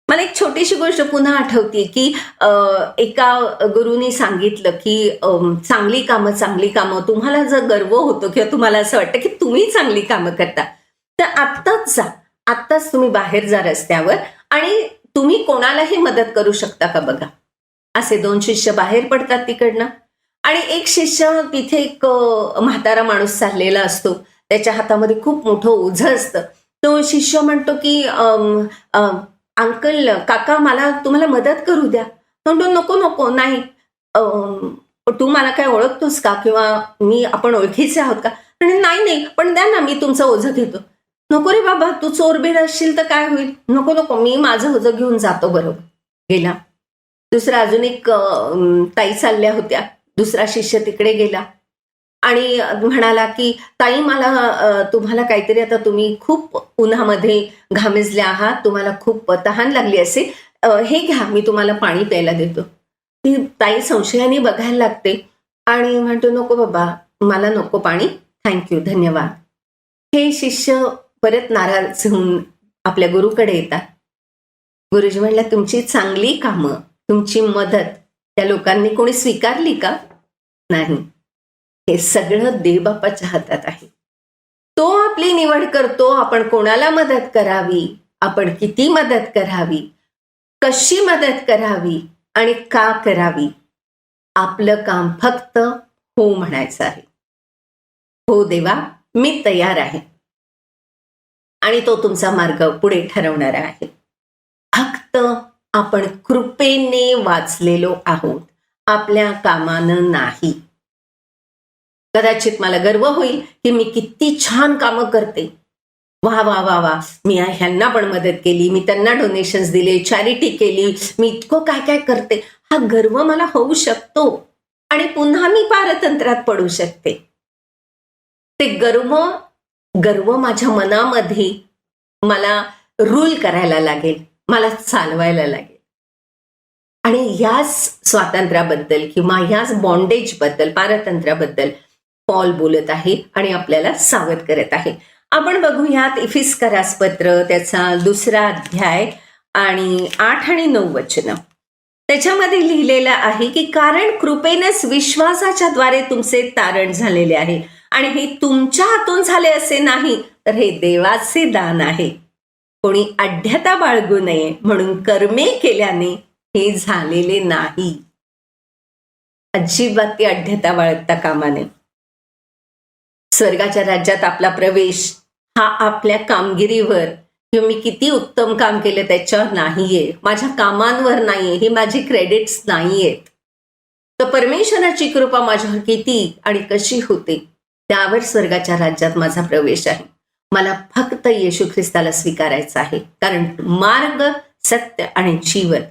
मला एक छोटीशी गोष्ट पुन्हा आठवते की एका गुरुनी सांगितलं की चांगली कामं, तुम्हाला जर गर्व होतो किंवा तुम्हाला असं वाटतं की तुम्ही चांगली कामं करता, तर आत्ताच तुम्ही बाहेर जा रस्त्यावर आणि तुम्ही कोणालाही मदत करू शकता का बघा. असे 2 शिष्य बाहेर पडतात तिकडनं, आणि एक शिष्य, तिथे एक म्हातारा माणूस चाललेला असतो, त्याच्या हातामध्ये खूप मोठं ओझं असतं. तो शिष्य म्हणतो की अंकल, काका, तुम्हाला मदत करू द्या. म्हणतो नको नाही, तू मला काय ओळखतोस का, किंवा आपण ओळखीचे आहोत का. नाही पण द्या ना, मी तुमचं ओझं घेतो. नको रे बाबा, तू चोरबीर असशील तर काय होईल, नको मी माझं ओझं घेऊन जातो. बरोबर गेला. दुसरा अजून एक ताई चालल्या होत्या, दुसरा शिष्य तिकडे गेला. आणि म्हणाला की ताई मला तुम्हाला काहीतरी, आता तुम्ही खूप उन्हामध्ये घामिजले आहात, तुम्हाला खूप तहान लागली असेल, हे घ्या, मी तुम्हाला पाणी प्यायला देतो. ती ताई संशयाने बघायला लागते आणि म्हणतो नको बाबा, मला नको पाणी, थँक्यू, धन्यवाद. हे शिष्य परत नाराज होऊन आपल्या गुरुकडे येतात. गुरुजी म्हणला तुमची चांगली कामं, तुमची मदत त्या लोकांनी कोणी स्वीकारली का? नाही. हे सगळं देवबापाच्या हातात आहे. तो आपली निवड करतो, आपण कोणाला मदत करावी, आपण किती मदत करावी, कशी मदत करावी आणि का करावी. आपलं काम फक्त हो म्हणायचं आहे. हो देवा, मी तयार आहे. आणि तो तुमचा मार्ग पुढे ठरवणारा आहे. फक्त आपण कृपेने वाचलेलो आहोत, आपल्या कामानं नाही. कदाचित मला गर्व होईल की मी किती छान कामं करते, वा वा वा वा, मी ह्यांना पण मदत केली, मी त्यांना डोनेशन्स दिले, चॅरिटी केली, मी इतकं काय काय करते. हा गर्व मला होऊ शकतो आणि पुन्हा मी पारतंत्र्यात पडू शकते. ते गर्व माझ्या मनामध्ये मला रूल करायला लागेल, मला चालवायला लागेल. आणि याच स्वातंत्र्याबद्दल किंवा याच बॉन्डेजबद्दल, पारतंत्र्याबद्दल पॉल बोलत आहे आणि आपल्याला सावध करत आहे. आपण बघूयात इफिस्करास पत्र, त्याचा 2रा अध्याय आणि 8 आणि 9 वचनं. त्याच्यामध्ये लिहिलेलं आहे की कारण कृपेनेच विश्वासाच्या द्वारे तुमचे तारण झालेले आहे, आणि हे तुमच्या हातून झाले असे नाही, तर हे देवाचे दान आहे. कोणी अढ्यता बाळगू नये म्हणून कर्मे केल्याने हे झालेले नाही. अजिबात ती अढ्यता बाळगता कामा नये. स्वर्गाच्या राज्यात आपला प्रवेश हा आपल्या कामगिरीवर किंवा मी किती उत्तम काम केलं त्याच्यावर नाहीये, माझ्या कामांवर नाहीये, ही माझी क्रेडिट्स नाहीयेत. तर परमेश्वराची कृपा माझ्यावर किती आणि कशी होते त्यावर स्वर्गाच्या राज्यात माझा प्रवेश आहे. मला फक्त येशू ख्रिस्ताला स्वीकारायचं आहे, कारण मार्ग, सत्य आणि जीवन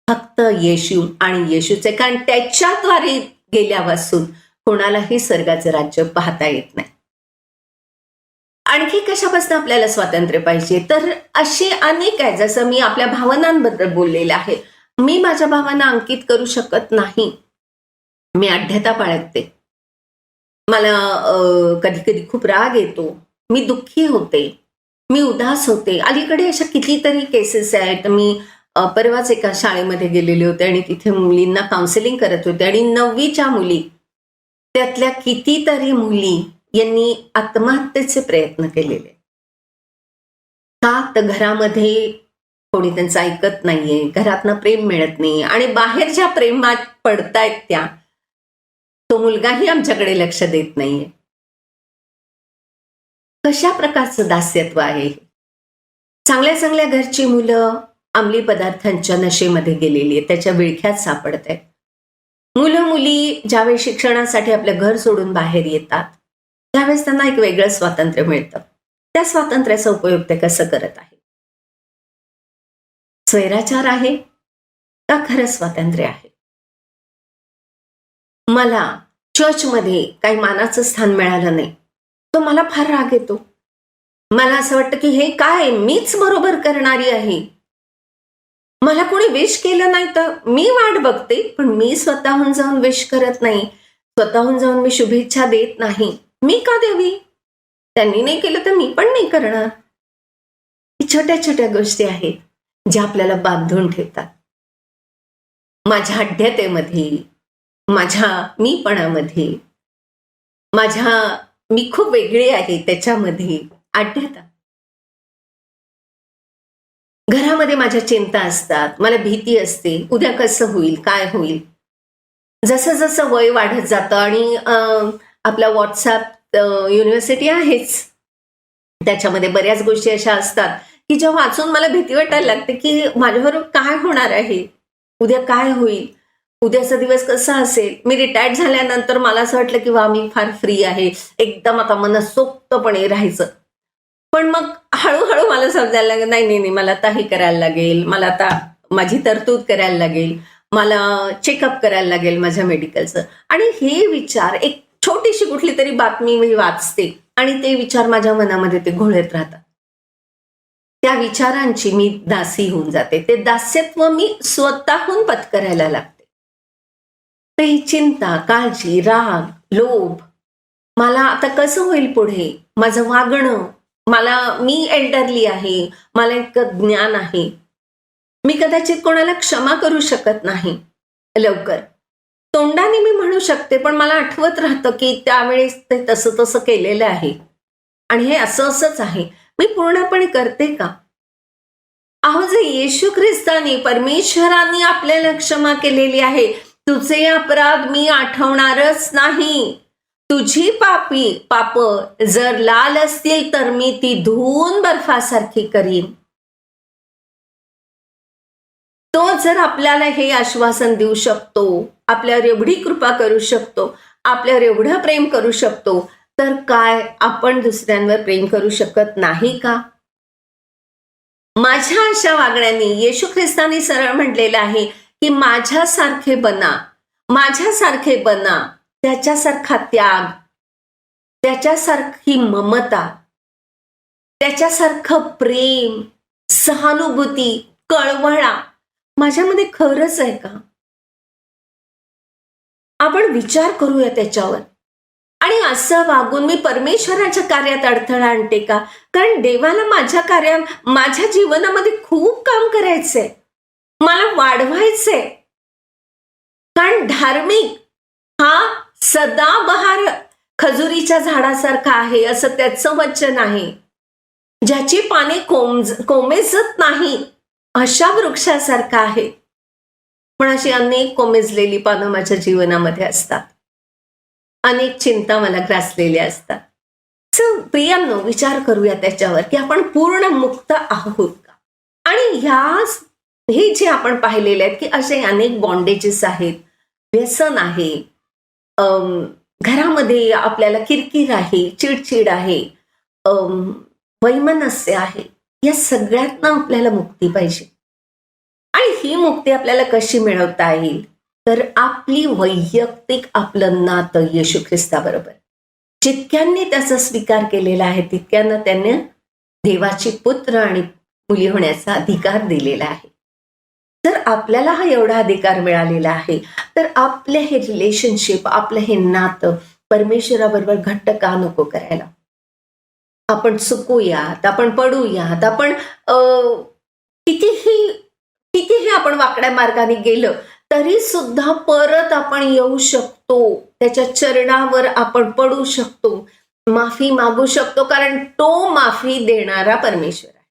फक्त येशू आणि येशूचे, कारण त्याच्याद्वारे गेल्यापासून कोणालाही स्वर्गाचं राज्य पाहता येत नाही. आणखी कशापासून आपल्याला स्वातंत्र्य पाहिजे, तर असे अनेक आहे. जसं मी आपल्या भावनांबद्दल बोललेलं आहे, मी माझ्या भावना अंकित करू शकत नाही, मी अढ्यता बाळगते. मला कधी कधी खूप राग येतो, मी दुःखी होते, मी उदास होते. अलीकडे अशा कितीतरी केसेस आहेत. मी परवाच एका शाळेमध्ये गेलेले होते आणि तिथे मुलींना काउन्सिलिंग करत होते आणि 9वीच्या मुली, त्यातल्या कितीतरी मुली यांनी आत्महत्येचे प्रयत्न केलेले. का? तर घरामध्ये कोणी त्यांचं ऐकत नाहीये, घरातनं प्रेम मिळत नाही आणि बाहेर ज्या प्रेमात पडतायत त्या, तो मुलगाही आमच्याकडे लक्ष देत नाहीये. कशा प्रकारचं दास्यत्व आहे? चांगल्या चांगल्या घरची मुलं अंमली पदार्थांच्या नशेमध्ये गेलेली आहेत, त्याच्या विळख्यात सापडत आहेत. मुलं मुली ज्यावेळी शिक्षणासाठी आपलं घर सोडून बाहेर येतात त्यावेळेस त्यांना एक वेगळं स्वातंत्र्य मिळतं. त्या स्वातंत्र्याचा उपयोग ते कसं करत आहे? स्वैराचार आहे का खरं स्वातंत्र्य आहे? मला चर्चमध्ये काही मानाचं स्थान मिळालं नाही, तो मला फार राग येतो. मला असं वाटतं की हे काय, मीच बरोबर करणारी आहे, मला कोणी विश केलं नाही तर मी वाट बघते, पण मी स्वतःहून जाऊन विश करत नाही, स्वतःहून जाऊन मी शुभेच्छा देत नाही. मी का देवी? त्यांनी नाही केलं तर मी पण नाही करणार. ही छोट्या छोट्या गोष्टी आहेत ज्या आपल्याला बांधून ठेवतात. माझ्या अढ्यतेमध्ये, माझ्या मीपणामध्ये, मी खूप वेगळी आहे त्याच्यामध्ये अढ्यता. घरामध्ये माझ्या चिंता असतात, मला भीती असते, उद्या कसं होईल, काय होईल. जसं जसं वय वाढत जातं आणि आपला व्हॉट्सअप युनिव्हर्सिटी आहेच, त्याच्यामध्ये बऱ्याच गोष्टी अशा असतात की जेव्हा वाचून मला भीती वाटायला लागते की माझ्याबरोबर काय होणार आहे, उद्या काय होईल, उद्याचा दिवस कसा असेल. मी रिटायर्ड झाल्यानंतर मला असं वाटलं की वा, मी फार फ्री आहे, एकदम आता मनसोक्तपणे राहायचं. पण मग हळूहळू मला समजायला लागलं नाही, मला आता हे करायला लागेल, मला आता माझी तरतूद करायला लागेल, मला चेकअप करायला लागेल माझ्या मेडिकलचं. आणि हे विचार, एक छोटीशी कुठली तरी बातमी मी वाचते आणि ते विचार माझ्या मनामध्ये ते घोळत राहतात. त्या विचारांची मी दासी होऊन जाते. ते दास्यत्व मी स्वतःहून पत्करायला लागते. तर ही चिंता, काळजी, राग, लोभ, मला आता कसं होईल पुढे, माझं वागणं, मी एल्डरली आहे, मला इतकं ज्ञान आहे, मी कदाचित कोणाला क्षमा करू शकत नाही लवकर. तोंडाने मी म्हणू शकते, पण मला आठवत राहतं की त्यावेळेस ते तसं तसं केलेलं आहे आणि हे असं असंच आहे. मी पूर्णपणे करते का? अहो, जे येशू ख्रिस्ताने, परमेश्वरांनी आपल्याला क्षमा केलेली आहे, तुझे अपराध मी आठवणारच नाही. तुझी पाप जर लाल असतील तर मी ती धुवून बर्फासारखी करीन. तो जर आपल्याला हे आश्वासन देऊ शकतो, आपल्यावर एवढी कृपा करू शकतो, आपल्यावर एवढं प्रेम करू शकतो, तर काय आपण दुसऱ्यांवर प्रेम करू शकत नाही का? माझ्या अशा वागण्याने येशू ख्रिस्ताने सरळ म्हटलेलं आहे की माझ्यासारखे बना, त्याच्यासारखा त्याग, त्याच्यासारखी ममता, त्याच्यासारखं प्रेम, सहानुभूती, कळवळा माझ्यामध्ये खरंच आहे का? आपण विचार करूया त्याच्यावर. आणि असं वागून मी परमेश्वराच्या कार्यात अडथळा आणते का? कारण देवाला माझ्या जीवनामध्ये खूप काम करायचंय, मला वाढवायचंय. कारण धार्मिक हा सदाबहार खजुरीच्या झाडासारखा आहे असं त्याचं वचन आहे. ज्याची पाने कोमेजत नाही अशा वृक्षासारखा आहे. पण अशी अनेक कोमेजलेली पानं माझ्या जीवनामध्ये असतात, अनेक चिंता मला ग्रासलेल्या असतात. प्रियांनो, विचार करूया त्याच्यावर की आपण पूर्ण मुक्त आहोत का? आणि हे जे आपण पाहिलेले आहेत की असे अनेक बॉन्डेजेस आहेत, व्यसन आहे, घरामध्ये आपल्याला किरकिर आहे, चिडचिड आहे, वैमनस्य आहे, या सगळ्यातनं आपल्याला मुक्ती पाहिजे. आणि ही मुक्ती आपल्याला कशी मिळवता येईल? तर आपली वैयक्तिक आपलं नातं येशू ख्रिस्ताबरोबर. जितक्यांनी त्याचा स्वीकार केलेला आहे तितक्यांना त्यांनी देवाची पुत्र आणि मुली होण्याचा अधिकार दिलेला आहे. जर आपल्याला हा एवढा अधिकार मिळालेला आहे तर आपले हे रिलेशनशिप, आपलं हे नातं परमेश्वराबरोबर घट्ट का नको करायला? आपण चुकूयात, आपण पडूयात, आपण कितीही आपण वाकड्या मार्गाने गेलं तरी सुद्धा परत आपण येऊ शकतो, त्याच्या चरणावर आपण पडू शकतो, माफी मागू शकतो, कारण तो माफी देणारा परमेश्वर आहे.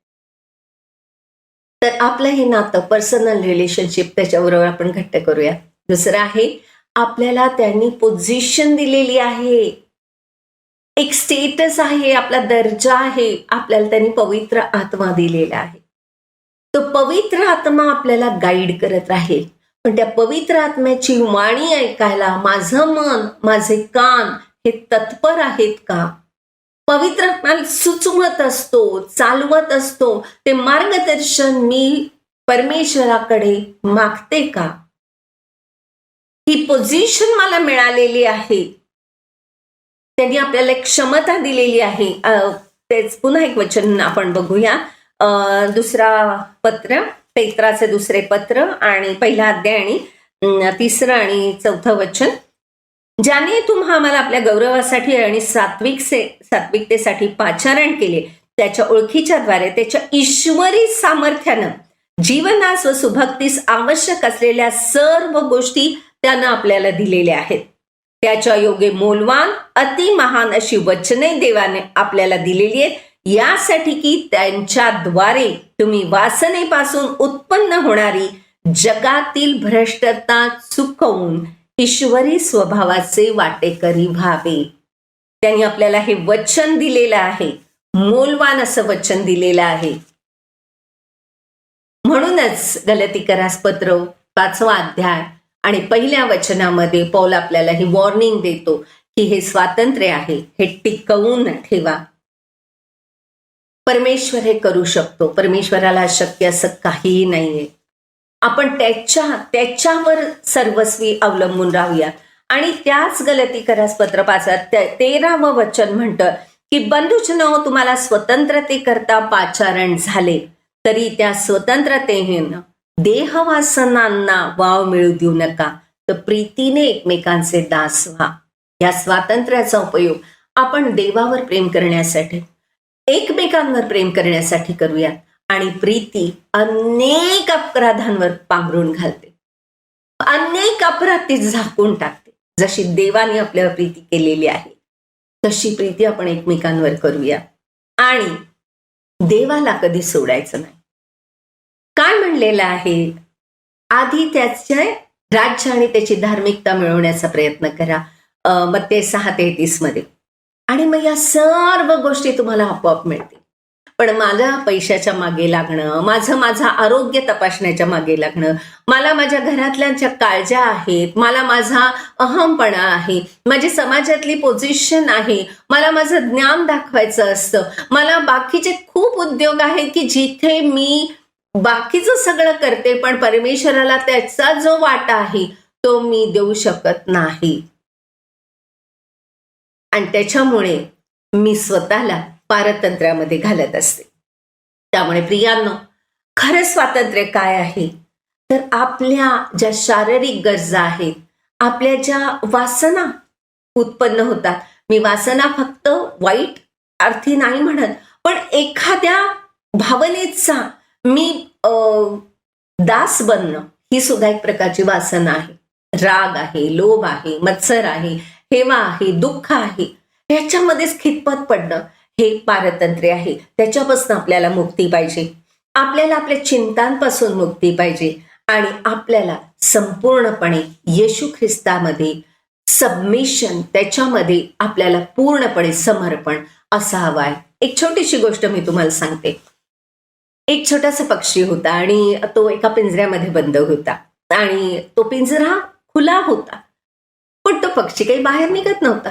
तर आपलं हे नातं, पर्सनल रिलेशनशिप, त्याच्याबरोबर आपण घट्ट करूया. दुसरं आहे, आपल्याला त्यांनी पोझिशन दिलेली आहे, एक स्टेटस आहे, आपला दर्जा आहे, आपल्याला त्यांनी पवित्र आत्मा दिलेला आहे. तो पवित्र आत्मा आपल्याला गाईड करत राहील. पण त्या पवित्र आत्म्याची वाणी ऐकायला माझं मन, माझे कान हे तत्पर आहेत का? पवित्र आत्मा सुचवत असतो, चालवत असतो, ते मार्गदर्शन मी परमेश्वराकडे मागते का? ही पोझिशन मला मिळालेली आहे, त्यांनी आपल्याला एक क्षमता दिलेली आहे. तेच पुन्हा एक वचन आपण बघूया. दुसरा पत्र, पेत्राचे दुसरे पत्र आणि पहिला अध्याय आणि 3रं आणि 4थं वचन. ज्याने आम्हाला आपल्या गौरवासाठी आणि सात्विकतेसाठी पाचारण केले, त्याच्या ओळखीच्या द्वारे त्याच्या ईश्वरी सामर्थ्यानं जीवनास व सुभक्तीस आवश्यक असलेल्या सर्व गोष्टी त्यानं आपल्याला दिलेल्या आहेत. त्याच्या योगे मोलवान अतिमहान अशी वचने देवाने आपल्याला दिलेली आहेत, यासाठी की त्यांच्याद्वारे तुम्ही वासनेपासून उत्पन्न होणारी जगातील भ्रष्टता चुकवून ईश्वरी स्वभावाचे वाटेकरी व्हावे. त्यांनी आपल्याला हे वचन दिलेलं आहे, मोलवान असं वचन दिलेलं आहे. म्हणूनच गलतीकरास पत्र 5वा अध्याय आणि पहिल्या वचनामध्ये पौल आपल्याला ही वॉर्निंग देतो की हे स्वातंत्र्य आहे, हे टिकवून ठेवा. परमेश्वर हे करू शकतो, परमेश्वराला अशक्य असं काहीही नाहीये. आपण त्याच्यावर सर्वस्वी अवलंबून राहूया. आणि त्याच गलती करास पत्र 13वं वचन म्हणतं की बंधूजनो, तुम्हाला स्वतंत्रतेकरता पाचारण झाले तरी त्या स्वतंत्रतेने देहवासनांना वाव मिळू देऊ नका, तर प्रीतीने एकमेकांचे दास व्हा. या स्वातंत्र्याचा उपयोग आपण देवावर प्रेम करण्यासाठी, एकमेकांवर प्रेम करण्यासाठी करूया. आणि प्रीती अनेक अपराधांवर पांघरून घालते, अनेक अपराध ती झाकून टाकते. जशी देवाने आपल्यावर प्रीती केलेली आहे तशी प्रीती आपण एकमेकांवर करूया. आणि देवाला कधी सोडायचं नाही. काय म्हणलेलं आहे? आधी त्याचे राज्य आणि त्याची धार्मिकता मिळवण्याचा प्रयत्न करा, मत्ते 6:33 मध्ये, आणि मग या सर्व गोष्टी तुम्हाला आपोआप मिळतील. पण मला पैशाच्या मागे लागणं, माझं आरोग्य तपासण्याच्या मागे लागणं, मला माझ्या घरातल्यांच्या काळज्या आहेत, मला माझा अहमपणा आहे, माझी समाजातली पोझिशन आहे, मला माझं ज्ञान दाखवायचं असतं, मला बाकीचे खूप उद्योग आहेत की जिथे मी बाकीचं सगळं करते पण परमेश्वराला त्याचा जो वाटा आहे तो मी देऊ शकत नाही. आणि त्याच्यामुळे मी स्वतःला पारतंत्र्यामध्ये घालत असते. त्यामुळे प्रियांनो, खरं स्वातंत्र्य काय आहे? तर आपल्या ज्या शारीरिक गरजा आहेत, आपल्या ज्या वासना उत्पन्न होतात, मी वासना फक्त वाईट अर्थी नाही म्हणत, पण एखाद्या भावनेचा मी दास बनणं ही सुद्धा एक प्रकारची वासना आहे. राग आहे, लोभ आहे, मत्सर आहे, हेवा आहे, दुःख आहे, ह्याच्यामध्येच खितपत पडणं हे पारतंत्र्य आहे. त्याच्यापासून आपल्याला मुक्ती पाहिजे, आपल्याला आपल्या चिंतांपासून मुक्ती पाहिजे आणि आपल्याला संपूर्णपणे येशू ख्रिस्तामध्ये सबमिशन, त्याच्यामध्ये आपल्याला पूर्णपणे समर्पण असं हवं आहे. एक छोटीशी गोष्ट मी तुम्हाला सांगते. एक छोटासा पक्षी होता आणि तो एका पिंजऱ्यामध्ये बंद होता आणि तो पिंजरा खुला होता, पण तो पक्षी काही बाहेर निघत नव्हता.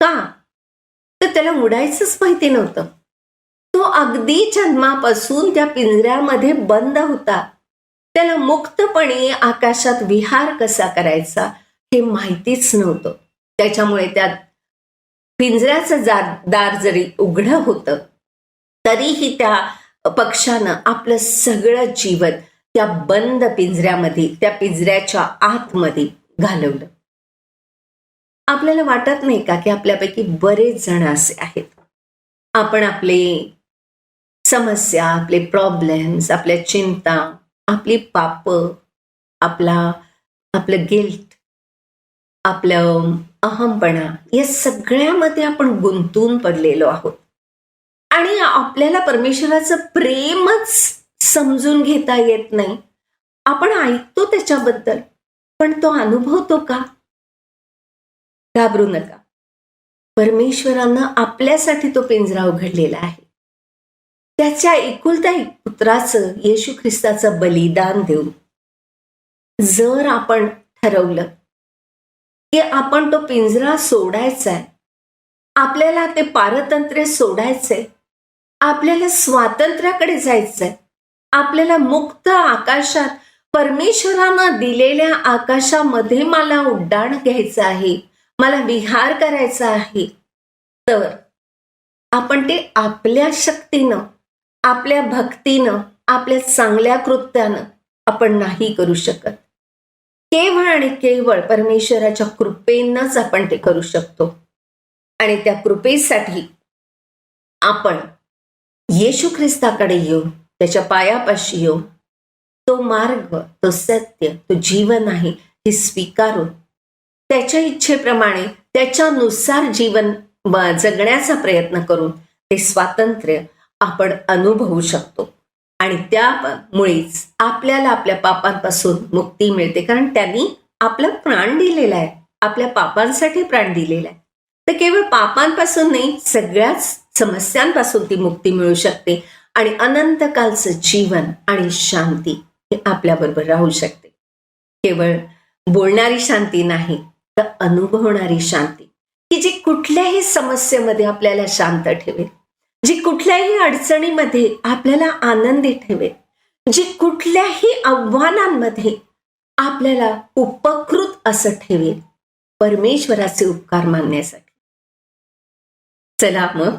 का? तर त्याला उडायचंच माहिती नव्हतं. तो अगदी जन्मापासून त्या पिंजऱ्यामध्ये बंद होता. त्याला मुक्तपणे आकाशात विहार कसा करायचा हे माहितीच नव्हतं. त्याच्यामुळे त्या पिंजऱ्याचं दार जरी उघडं होतं तरीही त्या पक्षानं आपलं सगळं जीवन त्या बंद पिंजऱ्यामध्ये, त्या पिंजऱ्याच्या आतमध्ये घालवलं. आपल्याला वाटत नाही का की आपल्यापैकी बरेच जण असे आहेत, आपण आपले समस्या, आपले प्रॉब्लेम्स, आपल्या चिंता, आपली पाप, आपलं गिल्ट, आपलं अहमपणा, या सगळ्यामध्ये आपण गुंतून पडलेलो आहोत आणि आपल्याला परमेश्वराचं प्रेमच समजून घेता येत नाही. आपण ऐकतो त्याच्याबद्दल, पण तो अनुभवतो का? घाबरू नका. परमेश्वरानं आपल्यासाठी तो पिंजरा उघडलेला आहे. त्याच्या एकुलत्या एक पुत्राचं, येशू ख्रिस्ताचं बलिदान देऊन जर आपण ठरवलं की आपण तो पिंजरा सोडायचाय, आपल्याला ते पारतंत्र्य सोडायचंय, आपल्याला स्वातंत्र्याकडे जायचंय, आपल्याला मुक्त आकाशात, परमेश्वरानं दिलेल्या आकाशामध्ये मला उड्डाण घ्यायचं आहे, मला विहार करायचा आहे, तर आपण ते आपल्या शक्तीनं, आपल्या भक्तीनं, आपल्या चांगल्या कृत्यानं आपण नाही करू शकत. केवळ आणि केवळ परमेश्वराच्या कृपेनंच आपण ते करू शकतो. आणि त्या कृपेसाठी आपण येशू ख्रिस्ताकडे येऊन, त्याच्या पायापाशी येऊन, तो मार्ग, तो सत्य, तो जीवन आहे हे स्वीकारून त्याच्या इच्छेप्रमाणे, त्याच्यानुसार जीवन जगण्याचा प्रयत्न करून ते स्वातंत्र्य आपण अनुभवू शकतो. आणि त्यामुळेच आपल्याला आपल्या पापांपासून मुक्ती मिळते, कारण त्यांनी आपला प्राण दिलेला आहे, आपल्या पापांसाठी प्राण दिलेला आहे. तर केवळ पापांपासून नाही, सगळ्याच समस्यांपासून ती मुक्ती मिळू शकते आणि अनंतकालचं जीवन आणि शांती हे आपल्याबरोबर राहू शकते. केवळ बोलणारी शांती नाही, तर अनुभवणारी शांती, की जी कुठल्याही समस्येमध्ये आपल्याला शांत ठेवेल, जी कुठल्याही अडचणीमध्ये आपल्याला आनंदी ठेवेल, जी कुठल्याही आव्हानांमध्ये आपल्याला उपकृत असं ठेवेल. परमेश्वराचे उपकार मानण्यासाठी. चला मग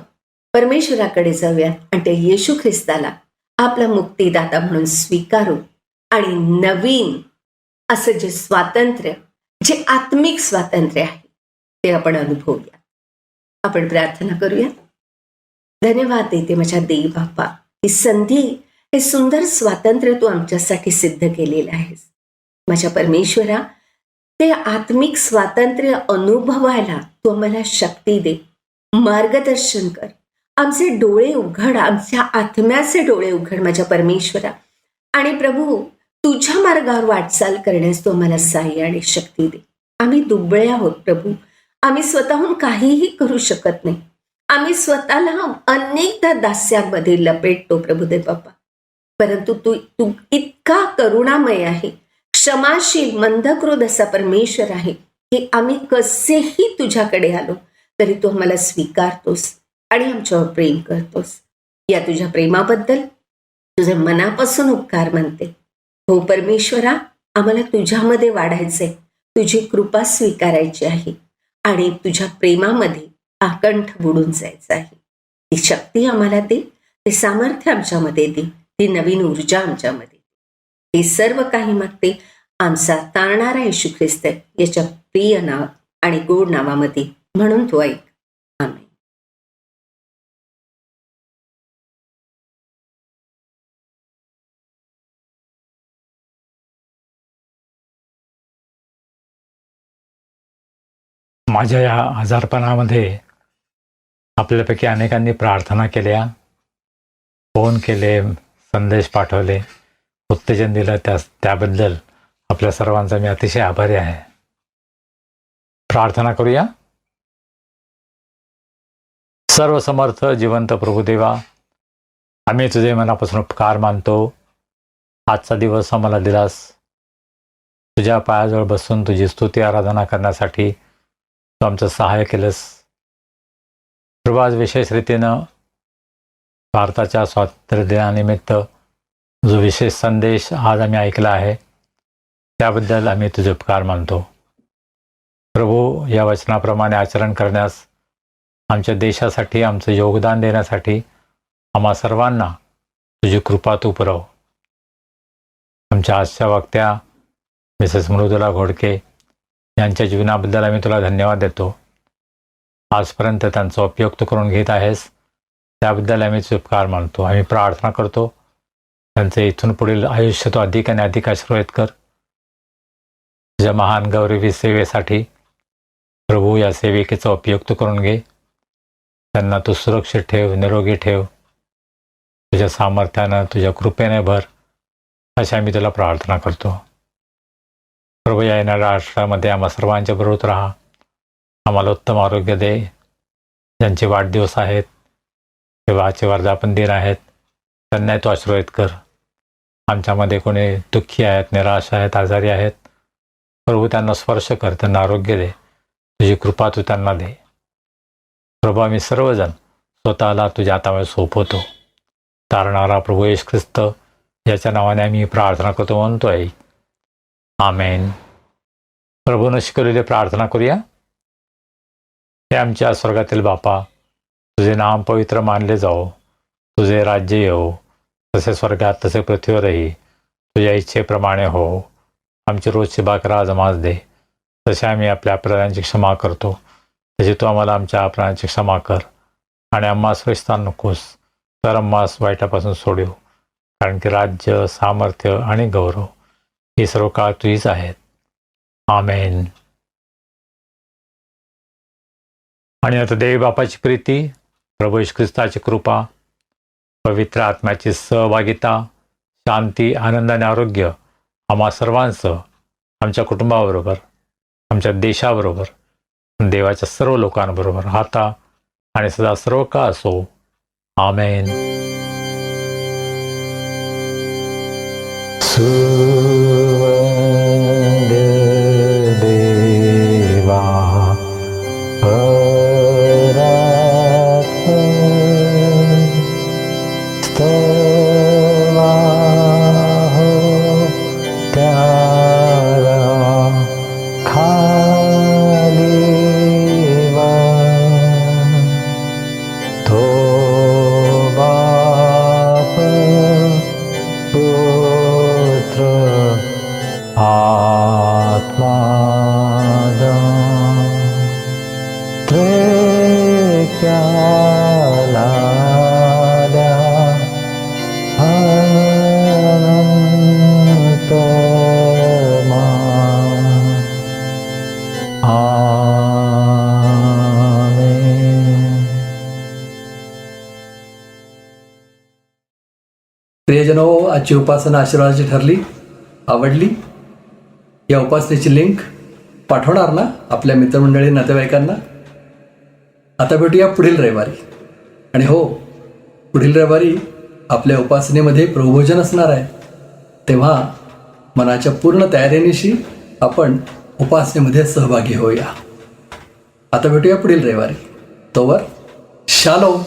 परमेश्वराकडे जाऊया आणि त्या येशू ख्रिस्ताला आपला मुक्तिदाता म्हणून स्वीकारू आणि नवीन असं जे स्वातंत्र्य, जे आत्मिक स्वातंत्र्य आहे ते आपण अनुभवूया. आपण प्रार्थना करूया. धन्यवाद देते माझ्या देव बाप्पा, ही संधी, हे सुंदर स्वातंत्र्य तू आमच्यासाठी सिद्ध केलेलं आहेस. माझ्या परमेश्वरा, ते आत्मिक स्वातंत्र्य अनुभवायला तू आम्हाला शक्ती दे, मार्गदर्शन कर. आमचे डोळे उघड, आमच्या आत्म्याचे डोळे उघड माझ्या परमेश्वरा. आणि प्रभू, तुझ्या मार्गावर वाटचाल करण्यास तू आम्हाला सहाय्य आणि शक्ती दे. आम्ही दुबळे आहोत प्रभू, आम्ही स्वतःहून काहीही करू शकत नाही. आम्ही स्वतःला अनेकदा दास्यांमध्ये लपेटतो प्रभुदेव बाप्पा, परंतु तू तू इतका करुणामय आहे, क्षमाशील, मंदक्रोध असा परमेश्वर आहे की आम्ही कसेही तुझ्याकडे आलो तरी तू आम्हाला स्वीकारतोस आणि आमच्यावर प्रेम करतोस. या तुझ्या प्रेमाबद्दल तुझे मनापासून उपकार मानते. हो परमेश्वरा, आम्हाला तुझ्यामध्ये वाढायचंय, तुझी कृपा स्वीकारायची आहे आणि तुझ्या प्रेमामध्ये आकंठ बुडून जायचं आहे. ती शक्ती आम्हाला दे, ते सामर्थ्य आमच्यामध्ये दे, ती नवीन ऊर्जा आमच्यामध्ये. हे सर्व काही मागते आमचा तारणारा येशू ख्रिस्त याच्या प्रिय नाव आणि गोड नावामध्ये, म्हणून तू ऐक. आमेन. माझ्या या आजारपणामध्ये आपल्यापैकी अनेकांनी प्रार्थना केल्या, फोन केले, संदेश पाठवले, उत्तेजन दिलं, त्याबद्दल आपल्या सर्वांचा मी अतिशय आभारी आहे. प्रार्थना करूया. सर्वसमर्थ जिवंत प्रभुदेवा, आम्ही तुझे मनापासून उपकार मानतो. आजचा दिवस आम्हाला दिलास, तुझ्या पायाजवळ बसून तुझी स्तुती आराधना करण्यासाठी तू आमचं सहाय्य केलंस. प्रभू, आज विशेष रीतीनं भारताच्या स्वातंत्र्य दिनानिमित्त जो विशेष संदेश आज आम्ही ऐकला आहे त्याबद्दल आम्ही तुझे उपकार मानतो. प्रभू, या वचनाप्रमाणे आचरण करण्यास, आमच्या देशासाठी आमचं योगदान देण्यासाठी आम्हा सर्वांना तुझी कृपा तू पुरव. आमच्या आजच्या वक्त्या मिसेस मृदुला घोडके यांच्या जीवनाबद्दल आम्ही तुला धन्यवाद देतो. आजपर्यंत त्यांचा उपयोग तू करून घेत आहेस, त्याबद्दल आम्ही तुझे उपकार मानतो. आम्ही प्रार्थना करतो, त्यांचे इथून पुढील आयुष्य तो अधिक आणि अधिक आशीर्वादित कर. तुझ्या महान गौरवी सेवेसाठी प्रभू, या सेविकेचा उपयोग तू करून घे. त्यांना तू सुरक्षित ठेव, निरोगी ठेव, तुझ्या सामर्थ्यानं, तुझ्या कृपेने भर, अशी आम्ही तुला प्रार्थना करतो. प्रभू, या येणाऱ्या राष्ट्रामध्ये आम्हा सर्वांच्या बरोबर राहा, आम्हाला उत्तम आरोग्य दे. ज्यांचे वाढदिवस आहेत, विवाहाचे वर्धापन दिन आहेत, त्यांना तू आशीर्वादित कर. आमच्यामध्ये कोणी दुःखी आहेत, निराश आहेत, आजारी आहेत, प्रभू त्यांना स्पर्श कर, त्यांना आरोग्य दे, तुझी कृपा तू त्यांना दे. प्रभू, आम्ही सर्वजण स्वतःला तुझ्या हातामध्ये सोपवतो. तारणारा प्रभू येशू ख्रिस्त याच्या नावाने आम्ही प्रार्थना करतो, म्हणतोय आमेन. प्रभूनं शिकवलेली प्रार्थना करूया. हे आमच्या स्वर्गातील बापा, तुझे नाम पवित्र मानले जाओ, तुझे राज्य येवो, जसे स्वर्गात तसे पृथ्वीवरही तुझ्या इच्छेप्रमाणे हो. आमची रोजची भाकर आज आम्हास दे, तसे आम्ही आपल्या अपराधांची क्षमा करतो, तशी तू आम्हाला आमच्या अपराधांची क्षमा कर. आणि आम्हास फरिस्तान नकोस, तर आम्हास वाईटापासून सोडव, कारण की राज्य, सामर्थ्य आणि गौरव ही सर्व काळ तुझीच आहेत. आमेन. आणि आता देव बापाची प्रीती, प्रभू येशू ख्रिस्ताची कृपा, पवित्र आत्म्याची सहभागिता, शांती, आनंद आणि आरोग्य आम्हा सर्वांसह, आमच्या कुटुंबाबरोबर, आमच्या देशाबरोबर, देवाच्या सर्व लोकांबरोबर आता आणि सदा सर्व काळ असो. आमेन. देवा खाली त्रेक्याला द्या अनंत आमेन. प्रियजनो, आजची उपासना आशीर्वादाची ठरली, आवडली? या उपासनेची लिंक पाठवणार ना आपल्या मित्रमंडळी, नातेवाईकांना? आता भेटूया पुढील रविवारी. आणि हो, पुढील रविवारी आपल्या उपासनेमध्ये प्रभुभोजन असणार आहे. तेव्हा मनाच्या पूर्ण तयारीनिशी आपण उपासनेमध्ये सहभागी होऊया. आता भेटूया पुढील रविवारी. तोवर शालोम.